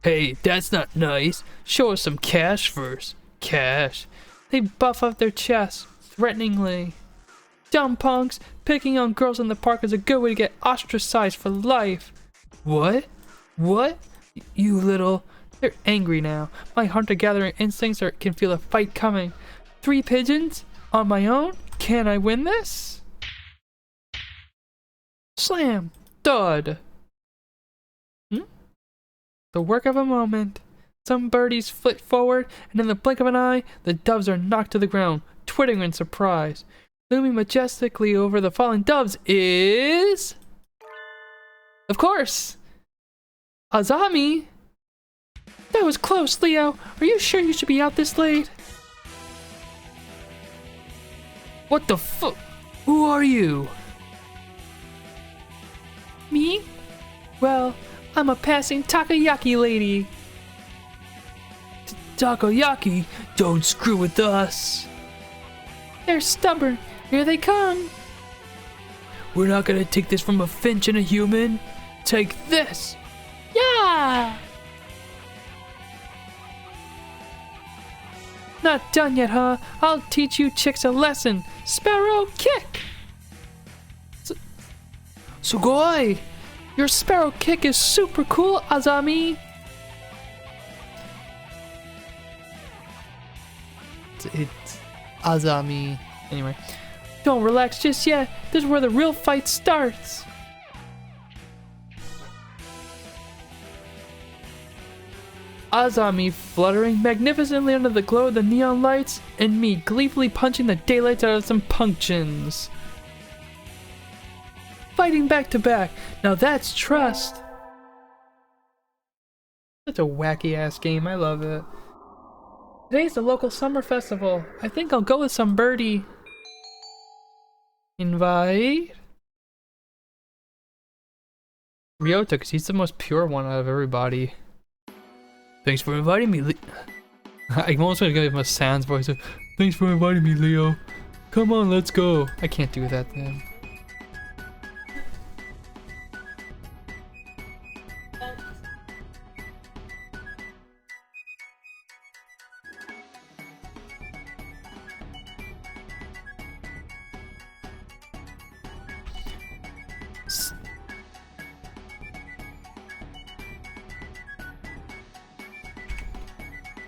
Hey, that's not nice. Show us some cash first. Cash.
They buff up their chests, threateningly. Dumb punks, picking on girls in the park is a good way to get ostracized for life.
What? What?
You little... They're angry now. My hunter-gathering instincts can feel a fight coming. 3 pigeons? On my own? Can I win this? Slam! Thud! The work of a moment. Some birdies flit forward, and in the blink of an eye, the doves are knocked to the ground, twittering in surprise. Looming majestically over the fallen doves is... Of course! Azami! That was close, Leo. Are you sure you should be out this late?
What the fuck? Who are you?
Me? Well, I'm a passing takoyaki lady.
Takoyaki? Don't screw with us.
They're stubborn. Here they come.
We're not gonna take this from a finch and a human. Take this.
Yeah! Not done yet, huh? I'll teach you chicks a lesson. Sparrow kick!
Sugoi!
Your sparrow kick is super cool, Azami! It's Azami. Anyway. Don't relax just yet. This is where the real fight starts. Azami fluttering magnificently under the glow of the neon lights, and me gleefully punching the daylights out of some punctions. Fighting back to back. Now that's trust. Such a wacky ass game. I love it. Today's the local summer festival. I think I'll go with some birdie. Invite Ryota, because he's the most pure one out of everybody.
Thanks for inviting me,
I'm almost gonna give him a Sans voice. Thanks for inviting me, Leo. Come on, let's go. I can't do that then.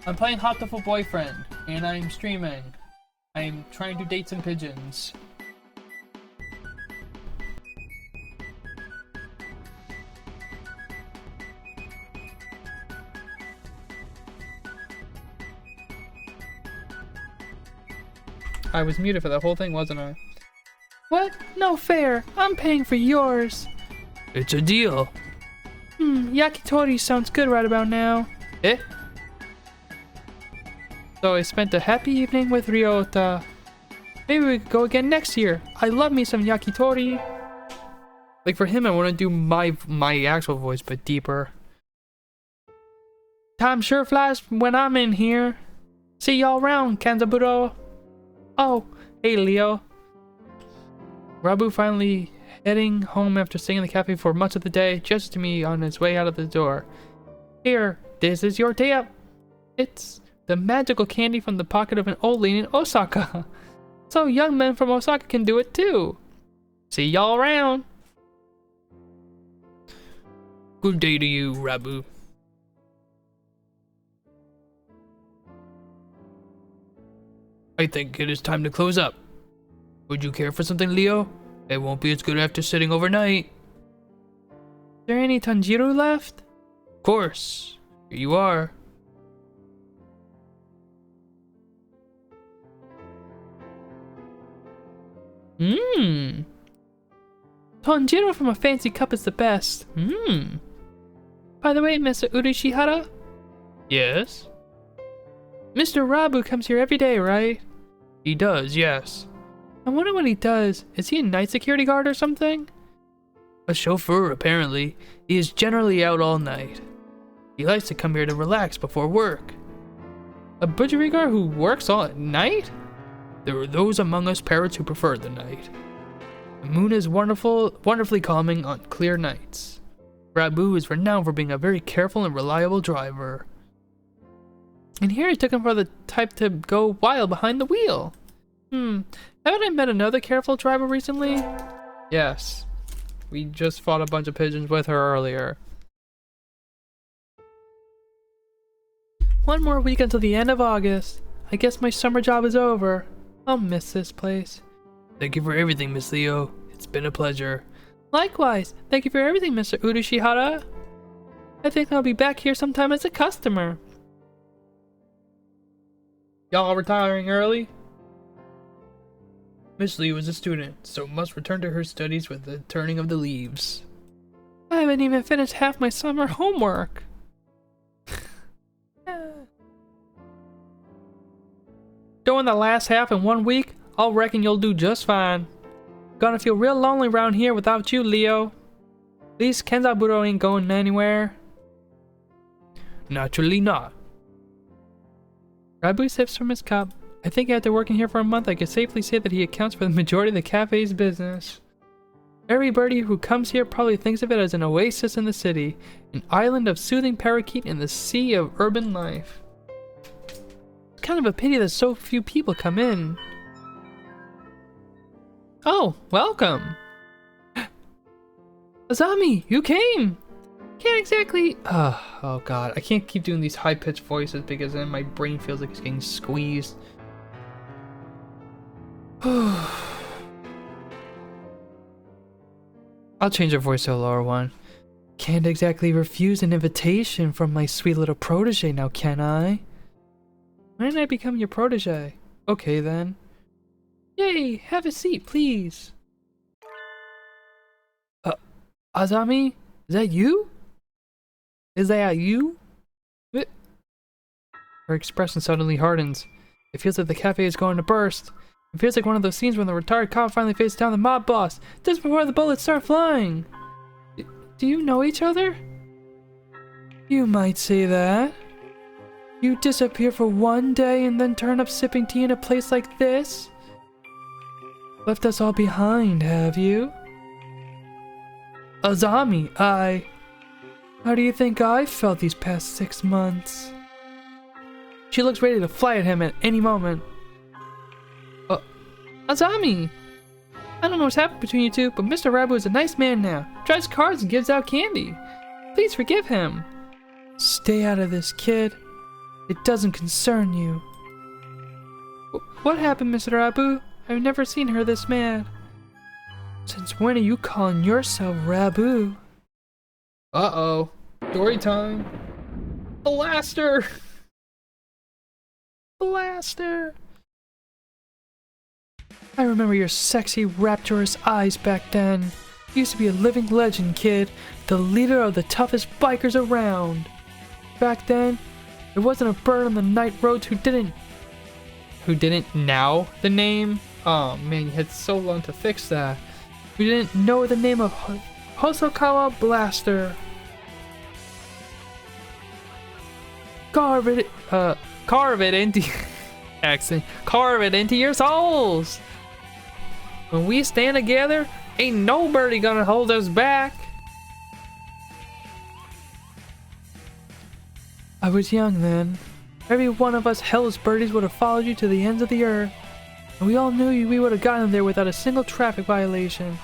I'm playing Hatoful Boyfriend, and I'm streaming. I'm trying to date some pigeons. I was muted for the whole thing, wasn't I? What? No fair. I'm paying for yours.
It's a deal.
Yakitori sounds good right about now. Eh? So I spent a happy evening with Ryota. Maybe we could go again next year. I love me some yakitori. Like for him, I want to do my actual voice, but deeper. Time sure flies when I'm in here. See y'all around, Kanzaburo. Oh, hey Leo. Rabu finally heading home after staying in the cafe for much of the day, gestures to me on his way out of the door. Here, this is your day up. It's the magical candy from the pocket of an old lady in Osaka. So young men from Osaka can do it too. See y'all around.
Good day to you, Rabu. I think it is time to close up. Would you care for something, Leo? It won't be as good after sitting overnight.
Is there any Tanjiro left?
Of course. Here you are.
Tanjiro from a fancy cup is the best. By the way, Mr. Urishihara?
Yes?
Mr. Rabu comes here every day, right?
He does, yes.
I wonder what he does. Is he a night security guard or something?
A chauffeur, apparently. He is generally out all night. He likes to come here to relax before work.
A butchery guard who works all at night?
There are those among us parrots who prefer the night. The moon is wonderfully calming on clear nights. Rabu is renowned for being a very careful and reliable driver.
And here I took him for the type to go wild behind the wheel. Haven't I met another careful driver recently? Yes. We just fought a bunch of pigeons with her earlier. One more week until the end of August. I guess my summer job is over. I'll miss this place.
Thank you for everything, Miss Leo. It's been a pleasure.
Likewise. Thank you for everything, Mr. Urishihara. I think I'll be back here sometime as a customer. Y'all retiring early?
Miss Leo is a student, so must return to her studies with the turning of the leaves.
I haven't even finished half my summer homework. Doing the last half in 1 week? I'll reckon you'll do just fine. Gonna feel real lonely around here without you, Leo. At least Kenzaburo ain't going anywhere.
Naturally not.
Rabu sips from his cup. I think after working here for a month, I can safely say that he accounts for the majority of the cafe's business. Everybody who comes here probably thinks of it as an oasis in the city, an island of soothing parakeet in the sea of urban life. It's kind of a pity that so few people come in. Oh, welcome! Azami, you came! Can't exactly... Oh god, I can't keep doing these high-pitched voices because then my brain feels like it's getting squeezed. I'll change your voice to a lower one. Can't exactly refuse an invitation from my sweet little protege now, can I? When did I become your protege? Okay then. Yay, have a seat, please. Azami? Is that you? Is that you? Her expression suddenly hardens. It feels like the cafe is going to burst. It feels like one of those scenes when the retired cop finally faces down the mob boss, just before the bullets start flying. Do you know each other? You might say that. You disappear for 1 day and then turn up sipping tea in a place like this? Left us all behind, have you? Azami, How do you think I felt these past 6 months? She looks ready to fly at him at any moment. Azami! I don't know what's happened between you two, but Mr. Rabu is a nice man now. Drives cars and gives out candy. Please forgive him. Stay out of this, kid. It doesn't concern you. What happened, Mr. Rabu? I've never seen her this mad. Since when are you calling yourself Rabu? Uh-oh. Story time. Blaster! Blaster! I remember your sexy, rapturous eyes back then. You used to be a living legend, kid. The leader of the toughest bikers around. Back then, there wasn't a bird on the night roads who didn't who didn't know the name. Oh man, you had so long to fix that. Who didn't know the name of Hosokawa Blaster. Carve it into accent. Carve it into your souls. When we stand together, ain't nobody gonna hold us back. I was young then. Every one of us hellish birdies would have followed you to the ends of the earth. And we all knew we would have gotten there without a single traffic violation.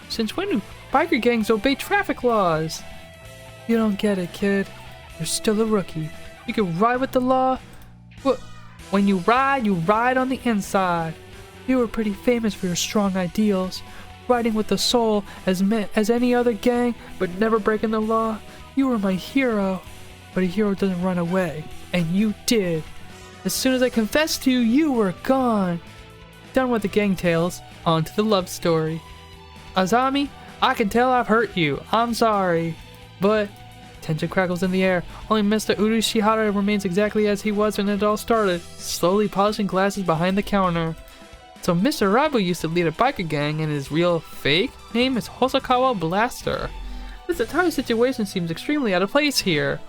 Since when do biker gangs obey traffic laws? You don't get it, kid. You're still a rookie. You can ride with the law. When you ride on the inside. You were pretty famous for your strong ideals. Riding with the soul as any other gang, but never breaking the law. You were my hero. But a hero doesn't run away. And you did. As soon as I confessed to you, you were gone. Done with the gang tales. On to the love story. Azami, I can tell I've hurt you. I'm sorry. But tension crackles in the air. Only Mr. Urushihara remains exactly as he was when it all started, slowly polishing glasses behind the counter. So Mr. Rabu used to lead a biker gang and his real fake name is Hosokawa Blaster. This entire situation seems extremely out of place here.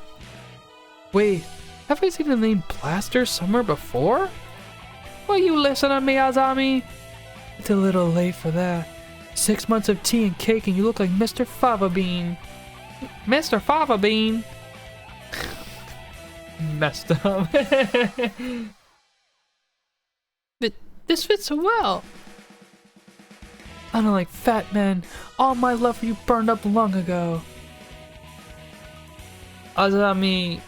Wait, have I seen the name Blaster somewhere before? Will you listen to me, Azami? It's a little late for that. 6 months of tea and cake and you look like Mr. Fava Bean. Mr. Fava Bean? Messed up. This fits so well. I don't like fat men. All my love for you burned up long ago. Azami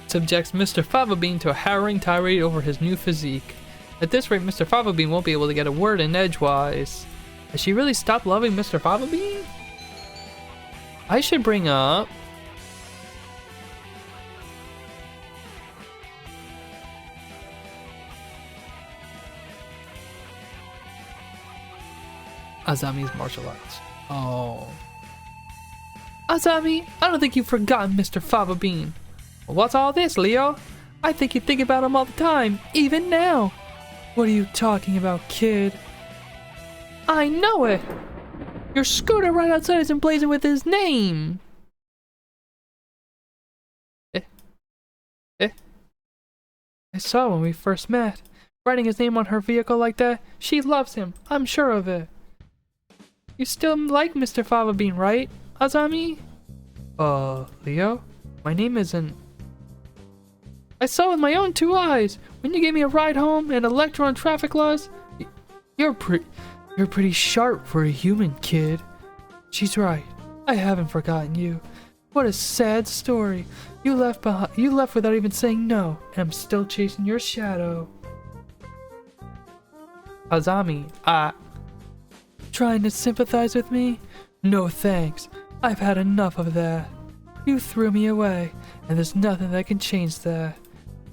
subjects Mr. Fava Bean to a harrowing tirade over his new physique. At this rate, Mr. Fava Bean won't be able to get a word in edgewise. Has she really stopped loving Mr. Fava Bean? I should bring up... Azami's martial arts. Oh. Azami, I don't think you've forgotten Mr. Fava Bean. What's all this, Leo? I think you think about him all the time, even now. What are you talking about, kid? I know it! Your scooter right outside is emblazoned with his name! I saw when we first met. Writing his name on her vehicle like that, she loves him, I'm sure of it. You still like Mr. Fava Bean, right, Azami? Leo? My name isn't... I saw with my own 2 eyes! When you gave me a ride home and a lecture on traffic laws, you're pretty sharp for a human, kid. She's right. I haven't forgotten you. What a sad story. You left without even saying no, and I'm still chasing your shadow. Azami, trying to sympathize with me? No thanks. I've had enough of that. You threw me away, and there's nothing that can change that.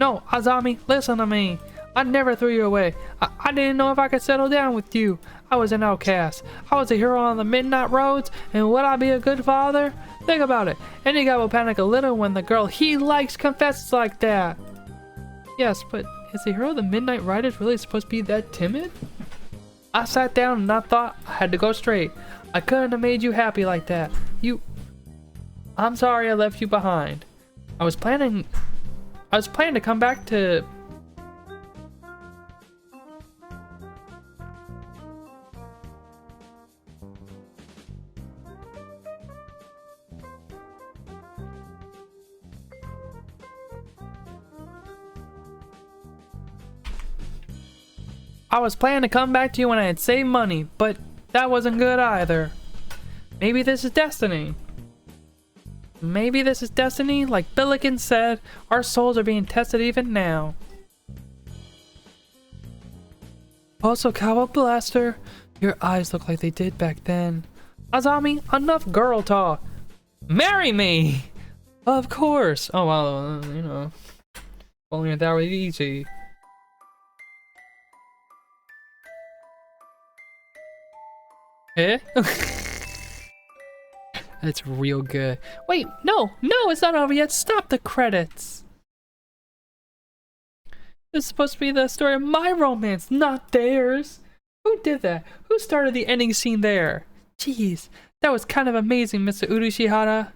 No, Azami, listen to me. I never threw you away. I didn't know if I could settle down with you. I was an outcast. I was a hero on the midnight roads, and would I be a good father? Think about it. Any guy will panic a little when the girl he likes confesses like that. Yes, but is the hero of the Midnight Riders really supposed to be that timid? I sat down and I thought I had to go straight. I couldn't have made you happy like that. I'm sorry I left you behind. I was planning to come back to... I was planning to come back to you when I had saved money, but that wasn't good either. Maybe this is destiny. Maybe this is destiny. Like Billiken said, our souls are being tested even now. Hosokawa Blaster, your eyes look like they did back then. Azami, enough girl talk. Marry me! Of course. Oh well, you know. Only that was easy. Eh? That's real good. Wait, no, it's not over yet. Stop the credits. This is supposed to be the story of my romance, not theirs. Who did that? Who started the ending scene there? Jeez, that was kind of amazing, Mr. Urushihara.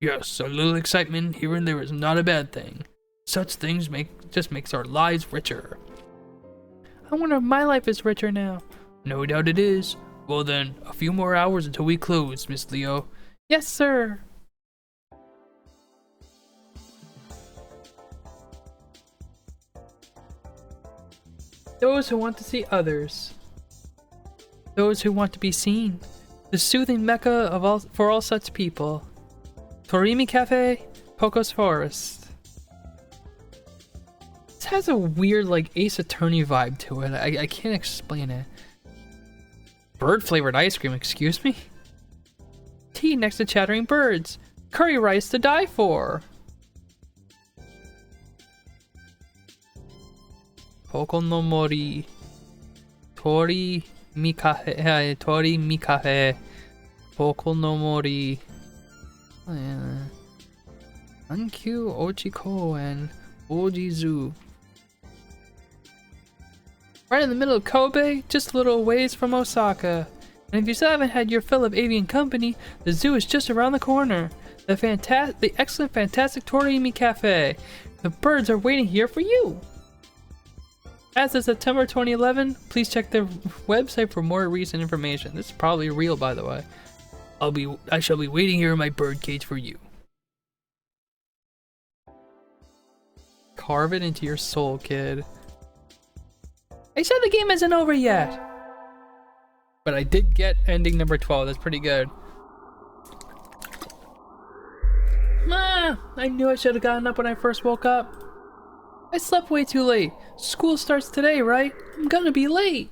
Yes, a little excitement here and there is not a bad thing. Such things just makes our lives richer.
I wonder if my life is richer now.
No doubt it is. Well then, a few more hours until we close, Miss Leo.
Yes, sir. Those who want to see others. Those who want to be seen. The soothing mecca for all such people. Torimi Cafe, Poco's Forest. This has a weird, like, Ace Attorney vibe to it. I can't explain it. Bird-flavored ice cream, excuse me? Tea next to chattering birds. Curry rice to die for. Poko no mori. Tori mikahe. Tori mikahe. Poko no mori. Ankyu Ochiko and Ojizu. Right in the middle of Kobe, just a little ways from Osaka. And if you still haven't had your fill of avian company, the zoo is just around the corner. The excellent, fantastic Torimi Cafe. The birds are waiting here for you. As of September 2011, please check the website for more recent information. This is probably real, by the way.
I shall be waiting here in my birdcage for you.
Carve it into your soul, kid. I said the game isn't over yet. But I did get ending number 12. That's pretty good. I knew I should have gotten up when I first woke up. I slept way too late. School starts today, right? I'm gonna be late.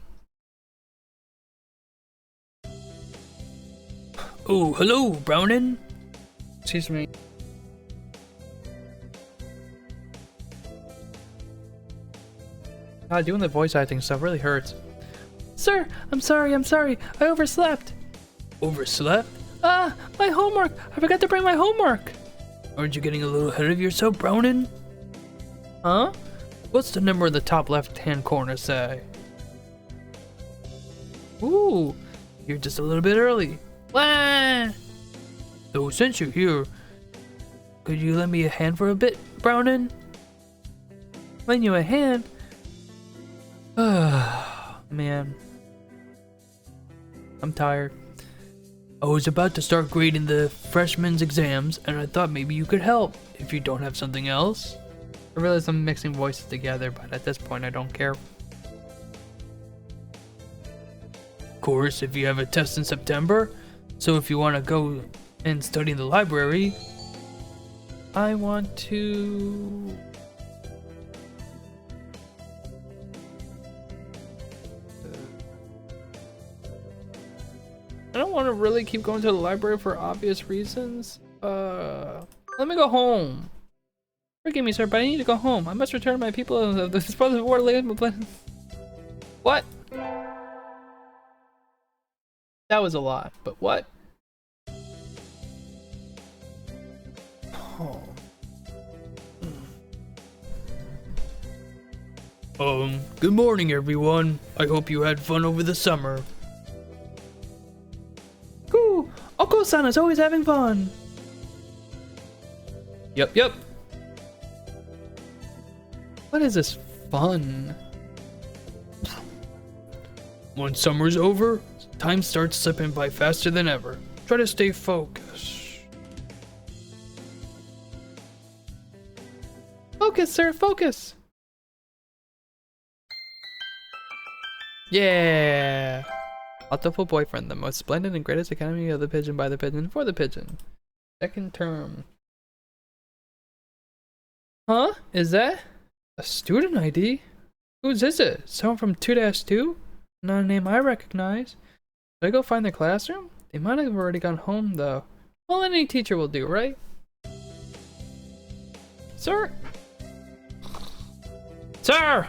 Oh, hello, Brownin.
Excuse me. God, doing the voice acting stuff really hurts. Sir, I'm sorry. I overslept.
Overslept?
My homework. I forgot to bring my homework.
Aren't you getting a little ahead of yourself, Brownin?
Huh?
What's the number in the top left-hand corner say?
Ooh,
you're just a little bit early.
Wah!
So since you're here, could you lend me a hand for a bit, Brownin?
Lend you a hand? Man. I'm tired.
I was about to start grading the freshmen's exams, and I thought maybe you could help, if you don't have something else.
I realize I'm mixing voices together, but at this point I don't care.
Of course, if you have a test in September, so if you want to go and study in the library,
I want to... I don't want to really keep going to the library for obvious reasons. Let me go home. Forgive me, sir, but I need to go home. I must return my people of the disposal of war land. What? That was a lot, but what? Oh.
Good morning, everyone. I hope you had fun over the summer.
Cool. Oko-san is always having fun. Yep. What is this fun?
Once summer's over, time starts slipping by faster than ever. Try to stay focused.
Focus, sir, focus. Yeah. Hatoful boyfriend, the most splendid and greatest academy of the pigeon, by the pigeon, for the pigeon. Second term. Huh? Is that a student ID? Whose is it? Someone from 2-2? Not a name I recognize. Should I go find the classroom? They might have already gone home, though. Well, any teacher will do, right? Sir? Sir!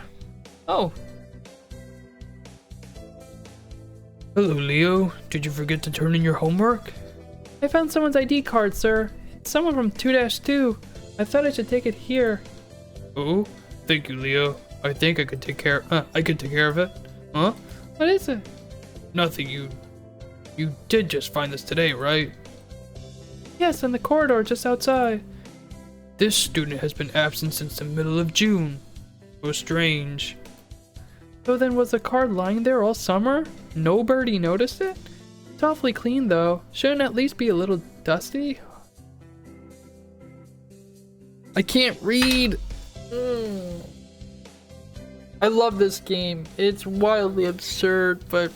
Oh.
Hello, Leo. Did you forget to turn in your homework?
I found someone's ID card, sir. It's someone from 2-2. I thought I should take it here.
Oh, thank you, Leo. I think I could take care of it. Huh?
What is it?
Nothing. You did just find this today, right?
Yes, in the corridor just outside.
This student has been absent since the middle of June. So strange.
So then was the card lying there all summer? Nobody noticed it? It's awfully clean though. Shouldn't it at least be a little dusty? I can't read. I love this game. It's wildly absurd, but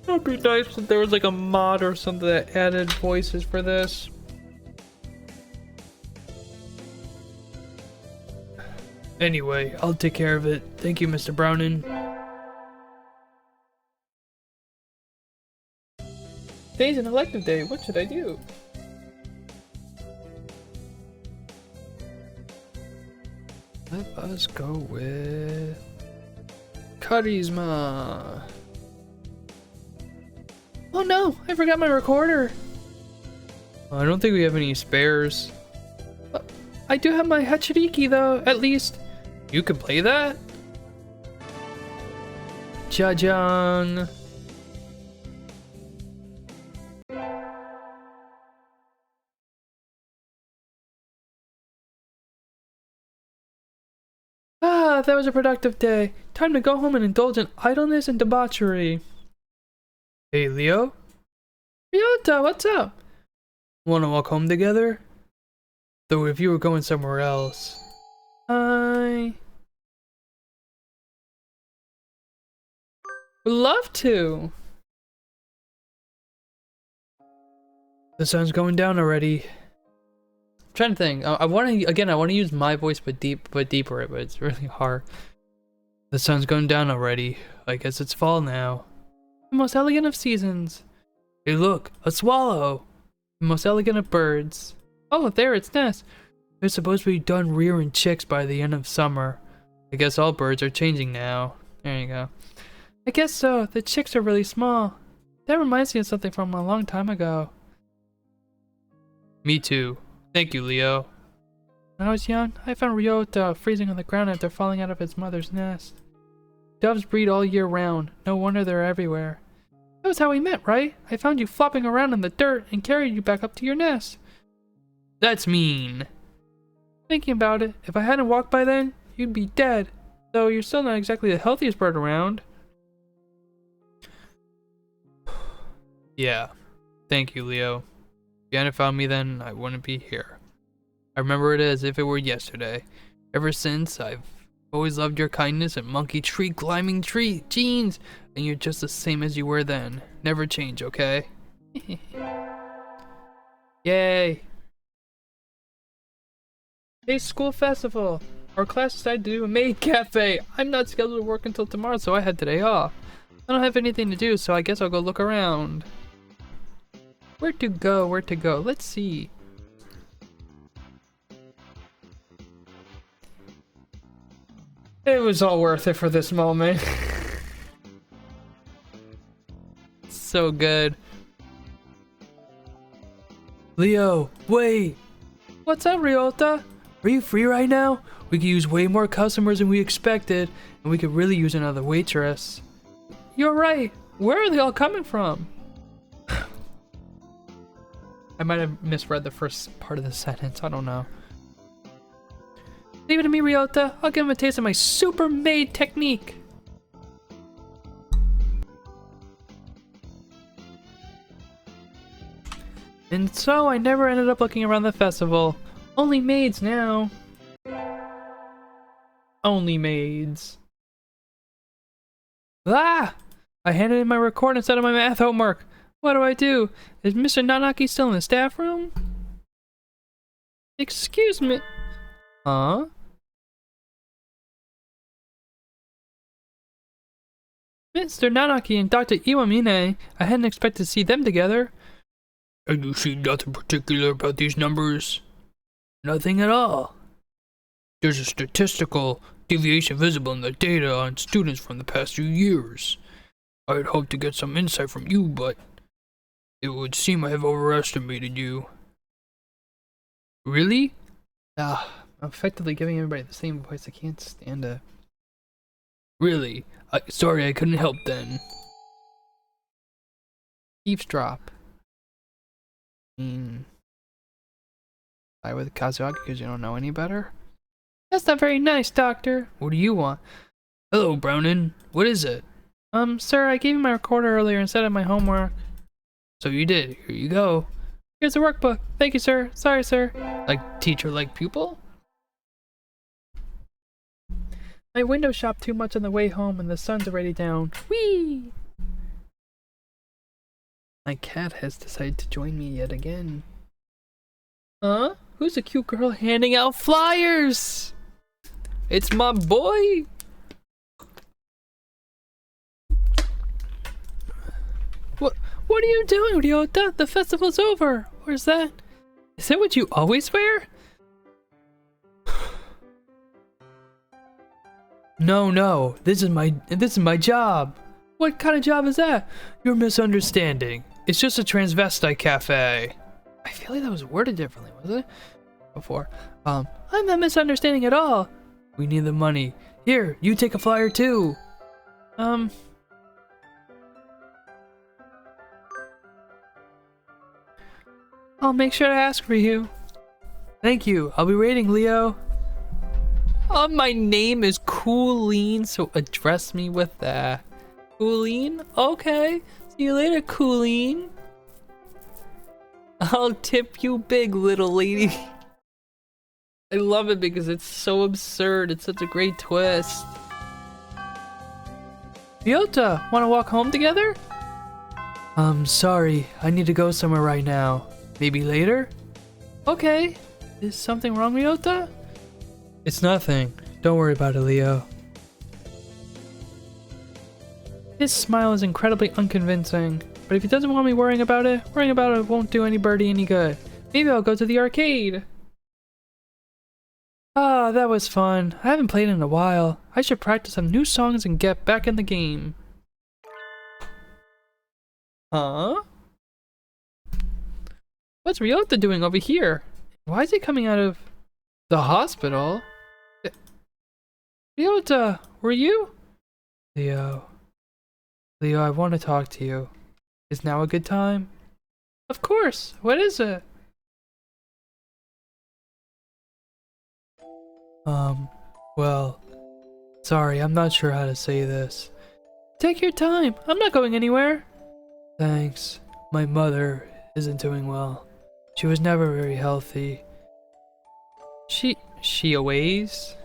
it'd be nice if there was like a mod or something that added voices for this.
Anyway, I'll take care of it. Thank you, Mr. Brownin.
Today's an elective day. What should I do?
Let us go with charisma.
Oh no, I forgot my recorder.
I don't think we have any spares.
I do have my Hachiriki though, at least.
You can play that?
Jajang. Ah, that was a productive day. Time to go home and indulge in idleness and debauchery.
Hey, Leo?
Ryota, what's up?
Wanna walk home together? Though if you were going somewhere else.
I would love to.
The sun's going down already.
I'm trying to think. I want to use my voice but deeper, but it's really hard.
The sun's going down already. I guess it's fall now.
The most elegant of seasons.
Hey look, a swallow!
The most elegant of birds. Oh, there, its nest.
They're supposed to be done rearing chicks by the end of summer. I guess all birds are changing now.
There you go. I guess so. The chicks are really small. That reminds me of something from a long time ago.
Me too. Thank you, Leo.
When I was young, I found Ryota freezing on the ground after falling out of his mother's nest. Doves breed all year round. No wonder they're everywhere. That was how we met, right? I found you flopping around in the dirt and carried you back up to your nest.
That's mean.
Thinking about it, if I hadn't walked by then, you'd be dead. Though you're still not exactly the healthiest bird around.
Yeah. Thank you, Leo. If you hadn't found me then, I wouldn't be here. I remember it as if it were yesterday. Ever since, I've always loved your kindness and monkey tree climbing genes, and you're just the same as you were then. Never change, okay?
Yay! Hey, school festival! Our class decided to do a maid cafe! I'm not scheduled to work until tomorrow, so I had today off. I don't have anything to do, so I guess I'll go look around. Where to go? Where to go? Let's see. It was all worth it for this moment.
So good. Leo, wait!
What's up, Ryota?
Are you free right now? We could use way more customers than we expected, and we could really use another waitress.
You're right. Where are they all coming from? I might have misread the first part of the sentence. I don't know. Leave it to me, Ryota. I'll give him a taste of my super maid technique. And so I never ended up looking around the festival. Only maids now. Only maids. Ah! I handed in my report instead of my math homework. What do? Is Mr. Nanaki still in the staff room? Excuse me. Huh? Mr. Nanaki and Dr. Iwamine, I hadn't expected to see them together.
And you see nothing particular about these numbers? Nothing at all. There's a statistical deviation visible in the data on students from the past few years. I had hoped to get some insight from you, but it would seem I have overestimated you.
Really? I'm effectively giving everybody the same voice. I can't stand it.
Really? Sorry, I couldn't help then.
Eavesdrop. Side with Kazuaki because you don't know any better? That's not very nice, Doctor.
What do you want? Hello, Brownin. What is it?
Sir, I gave you my recorder earlier instead of my homework.
So you did. Here you go.
Here's the workbook. Thank you, sir. Sorry, sir.
Like teacher, like pupil?
My window shopped too much on the way home and the sun's already down. Whee! My cat has decided to join me yet again. Huh? Who's a cute girl handing out flyers?
It's my boy!
What are you doing, Ryota? The festival's over. Or is that what you always wear?
No. This is my job.
What kind of job is that?
You're misunderstanding. It's just a transvestite cafe.
I feel like that was worded differently, was it? Before. I'm not misunderstanding at all.
We need the money. Here, you take a flyer too.
I'll make sure to ask for you.
Thank you. I'll be waiting, Leo.
My name is Cooleen, so address me with that. Cooleen? Okay. See you later, Cooleen. I'll tip you big, little lady. I love it because it's so absurd. It's such a great twist. Ryota, wanna walk home together?
Sorry. I need to go somewhere right now. Maybe later?
Okay. Is something wrong, Ryota?
It's nothing. Don't worry about it, Leo.
His smile is incredibly unconvincing, but if he doesn't want me worrying about it won't do any birdie any good. Maybe I'll go to the arcade. Ah, that was fun. I haven't played in a while. I should practice some new songs and get back in the game. Huh? What's Ryota doing over here? Why is he coming out of the hospital? Ryota, were you?
Leo, I want to talk to you. Is now a good time?
Of course. What is it?
Well, sorry, I'm not sure how to say this.
Take your time. I'm not going anywhere.
Thanks. My mother isn't doing well. She was never very healthy.
She always?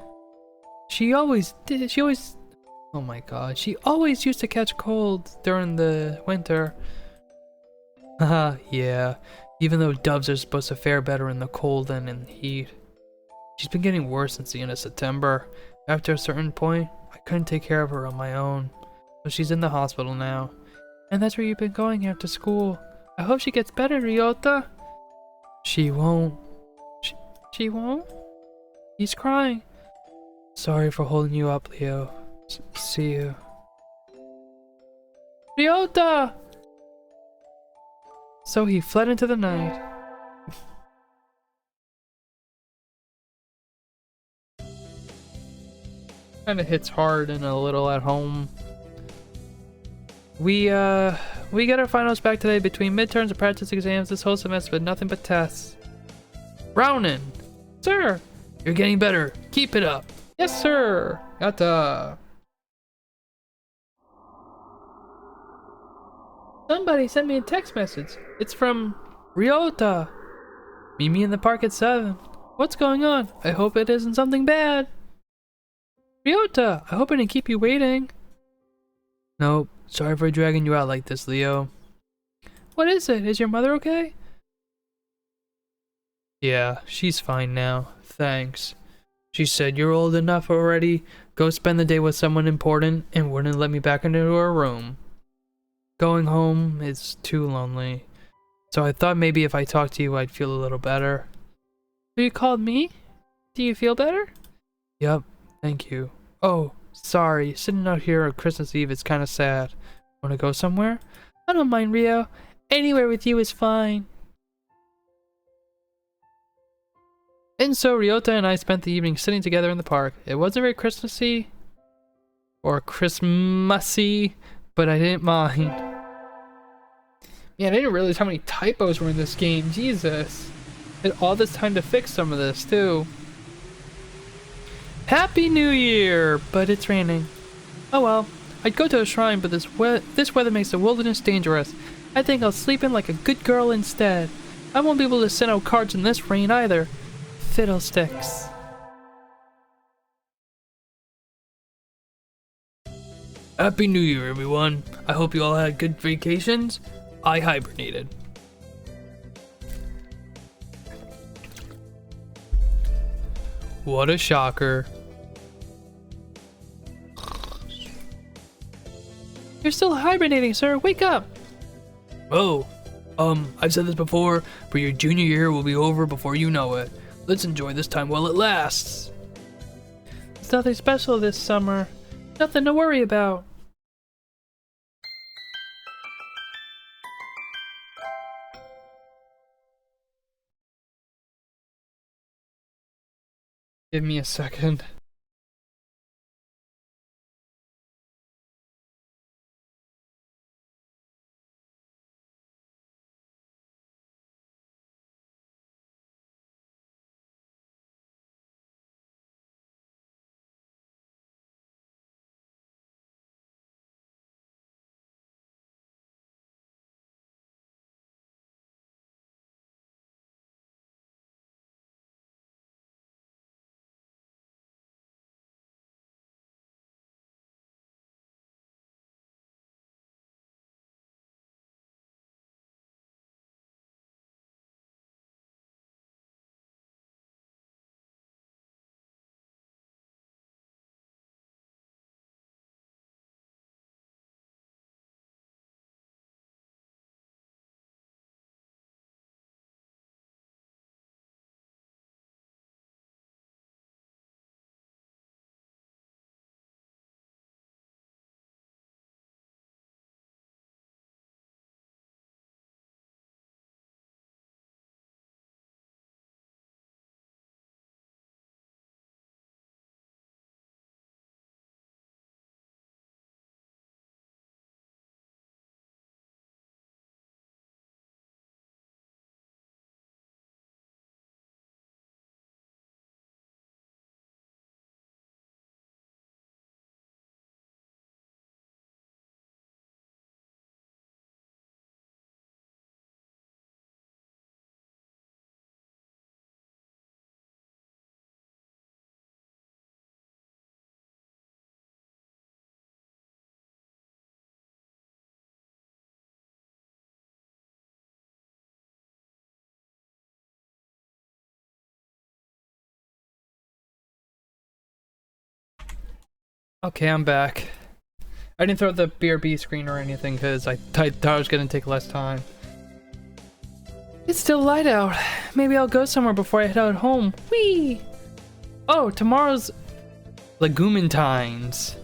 She always did. Oh my god. She always used to catch colds during the winter.
Haha, yeah. Even though doves are supposed to fare better in the cold than in the heat. She's been getting worse since the end of September. After a certain point, I couldn't take care of her on my own. So she's in the hospital now.
And that's where you've been going after school. I hope she gets better, Ryota.
She won't.
She won't? He's crying.
Sorry for holding you up, Leo. See you.
Ryota! So he fled into the night. Kinda hits hard and a little at home. We get our finals back today between midterms and practice exams this whole semester, but nothing but tests. Brownin! Sir!
You're getting better. Keep it up.
Yes, sir! Yatta! Somebody sent me a text message. It's from Ryota. Meet me in the park at 7. What's going on? I hope it isn't something bad. Ryota, I hope I didn't keep you waiting.
Nope. Sorry for dragging you out like this, Leo.
What is it? Is your mother okay?
Yeah, she's fine now. Thanks. She said you're old enough already. Go spend the day with someone important and wouldn't let me back into her room. Going home is too lonely. So I thought maybe if I talked to you I'd feel a little better.
So you called me? Do you feel better?
Yep, thank you. Oh, sorry, sitting out here on Christmas Eve is kinda sad. Wanna go somewhere?
I don't mind, Rio. Anywhere with you is fine. And so Ryota and I spent the evening sitting together in the park. It wasn't very Christmassy or Christmassy, but I didn't mind. Man, I didn't realize how many typos were in this game. Jesus. Had all this time to fix some of this, too. Happy New Year! But it's raining. Oh well. I'd go to a shrine, but this weather makes the wilderness dangerous. I think I'll sleep in like a good girl instead. I won't be able to send out cards in this rain either. Fiddlesticks.
Happy New Year, everyone. I hope you all had good vacations. I hibernated.
What a shocker. You're still hibernating, sir. Wake up!
Oh, I've said this before, but your junior year will be over before you know it. Let's enjoy this time while it lasts.
There's nothing special this summer. Nothing to worry about. Give me a second. Okay, I'm back. I didn't throw the BRB screen or anything because I thought it was going to take less time. It's still light out. Maybe I'll go somewhere before I head out home. Whee! Oh, tomorrow's Valentine's.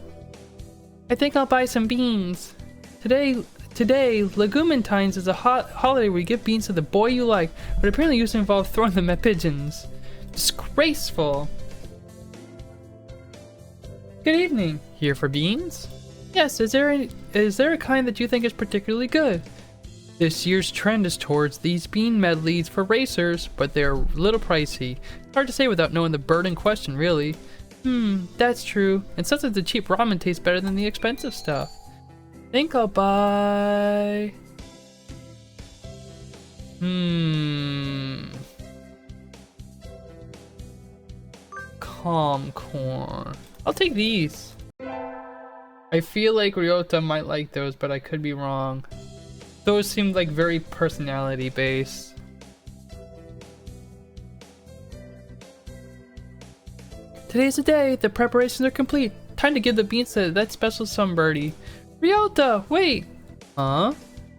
I think I'll buy some beans. Today, Valentine's is a holiday where you give beans to the boy you like, but apparently used to involve throwing them at pigeons. Disgraceful. Good evening. Here for beans? Yes, is there a kind that you think is particularly good? This year's trend is towards these bean medleys for racers, but they're a little pricey. Hard to say without knowing the bird in question, really. That's true. And sometimes the cheap ramen tastes better than the expensive stuff. Think I'll buy... Calm corn. I'll take these. I feel like Ryota might like those, but I could be wrong. Those seemed like very personality based. Today's the day. The preparations are complete. Time to give the beans to that special sunbirdie. Ryota, wait! Huh?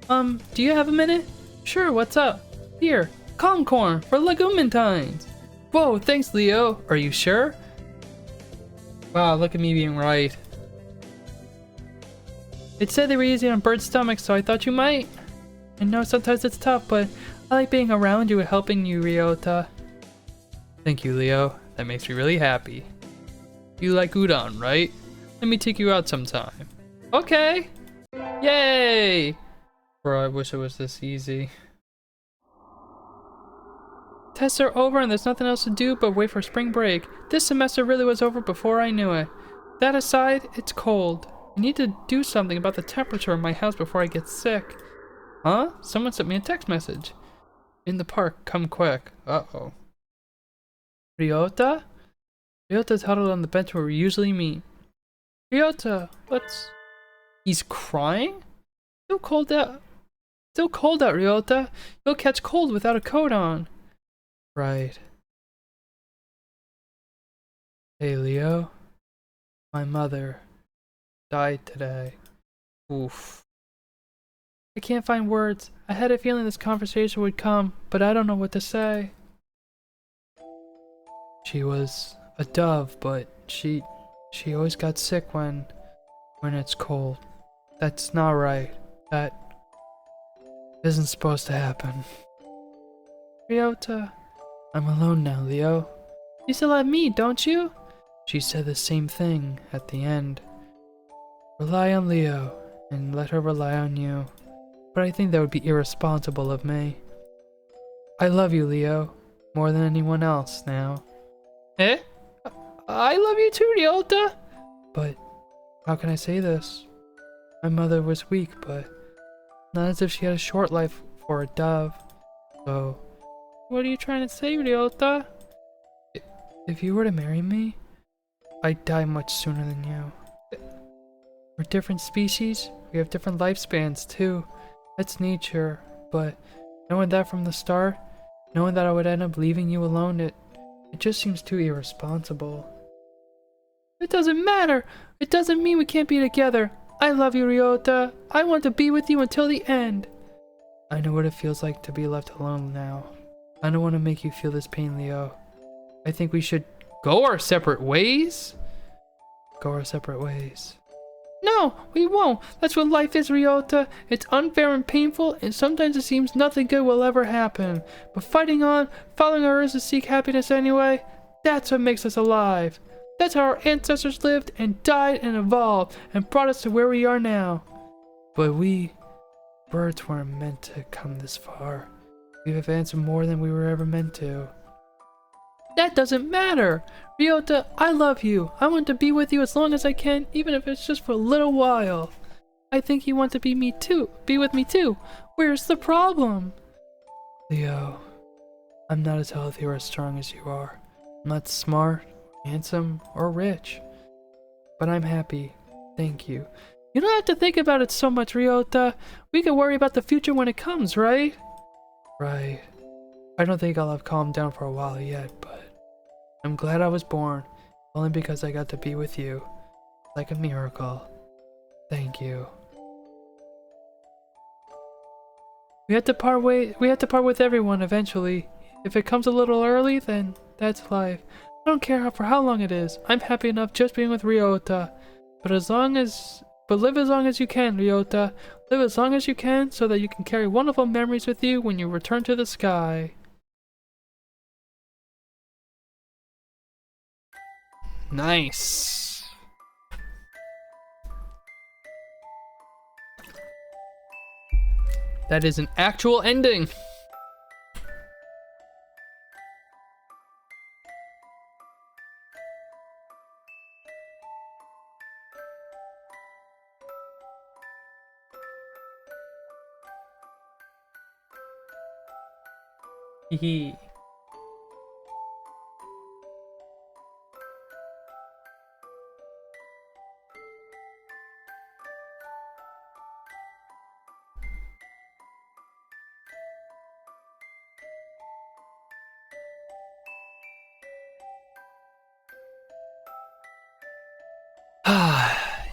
Do you have a minute? Sure, what's up? Here, calm corn for Valentine's. Whoa, thanks, Leo. Are you sure? Wow, look at me being right. It said they were easy on birds' stomachs, so I thought you might. I know sometimes it's tough, but I like being around you and helping you, Ryota. Thank you, Leo. That makes me really happy. You like udon, right? Let me take you out sometime. Okay! Yay! Bro, I wish it was this easy. Tests are over and there's nothing else to do but wait for spring break. This semester really was over before I knew it. That aside, it's cold. I need to do something about the temperature in my house before I get sick. Huh? Someone sent me a text message. In the park, come quick. Uh-oh. Ryota? Ryota's huddled on the bench where we usually meet. Ryota, what's... He's crying? Still cold out, Ryota. You'll catch cold without a coat on. Right. Hey, Leo. My mother died today. Oof. I can't find words. I had a feeling this conversation would come, but I don't know what to say. She was a dove, but she always got sick when it's cold. That's not right. That isn't supposed to happen. Ryota, I'm alone now, Leo. You still have me, don't you? She said the same thing at the end. Rely on Leo, and let her rely on you. But I think that would be irresponsible of me. I love you, Leo, more than anyone else now. Eh? I love you too, Ryota! But how can I say this? My mother was weak, but not as if she had a short life for a dove. So, what are you trying to say, Ryota? If you were to marry me, I'd die much sooner than you. We're different species, we have different lifespans too. That's nature, but knowing that from the start, knowing that I would end up leaving you alone, it just seems too irresponsible. It doesn't matter! It doesn't mean we can't be together! I love you, Ryota! I want to be with you until the end! I know what it feels like to be left alone now. I don't want to make you feel this pain, Leo. I think we should go our separate ways? Go our separate ways. No, we won't! That's what life is, Ryota! It's unfair and painful, and sometimes it seems nothing good will ever happen. But fighting on, following our urge to seek happiness anyway, that's what makes us alive. That's how our ancestors lived and died and evolved and brought us to where we are now. But we, birds, weren't meant to come this far. We've advanced more than we were ever meant to. That doesn't matter! Ryota, I love you. I want to be with you as long as I can, even if it's just for a little while. I think you want to be with me too. Where's the problem? Leo, I'm not as healthy or as strong as you are. I'm not smart, handsome, or rich. But I'm happy. Thank you. You don't have to think about it so much, Ryota. We can worry about the future when it comes, right? Right. I don't think I'll have calmed down for a while yet, but I'm glad I was born, only because I got to be with you. Like a miracle. Thank you. We had to part with everyone eventually. If it comes a little early, then that's life. I don't care for how long it is. I'm happy enough just being with Ryota. But live as long as you can, Ryota. Live as long as you can so that you can carry wonderful memories with you when you return to the sky. Nice. That is an actual ending. Hee.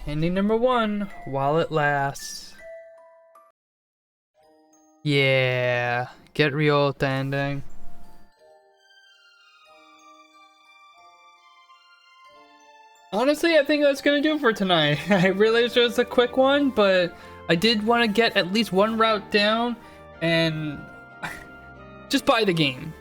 Ending number 1, while it lasts. Yeah, get Ryota ending. Honestly, I think that's gonna do it for tonight. I realized it was a quick one, but I did want to get at least one route down, and just buy the game.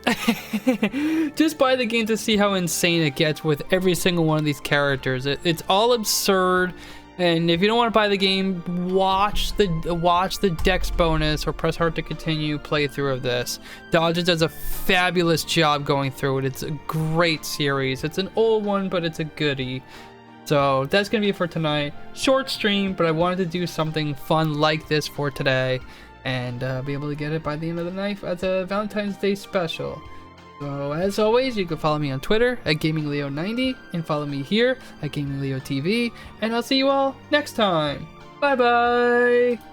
Just buy the game to see how insane it gets with every single one of these characters. It's all absurd. And if you don't want to buy the game, watch the Dex bonus or press hard to continue playthrough of this. Dodges does a fabulous job going through it. It's a great series. It's an old one, but it's a goodie. So that's gonna be it for tonight. Short stream, but I wanted to do something fun like this for today, and be able to get it by the end of the night as a Valentine's Day special. So as always, you can follow me on Twitter at GamingLeo90 and follow me here at GamingLeoTV, and I'll see you all next time. Bye bye!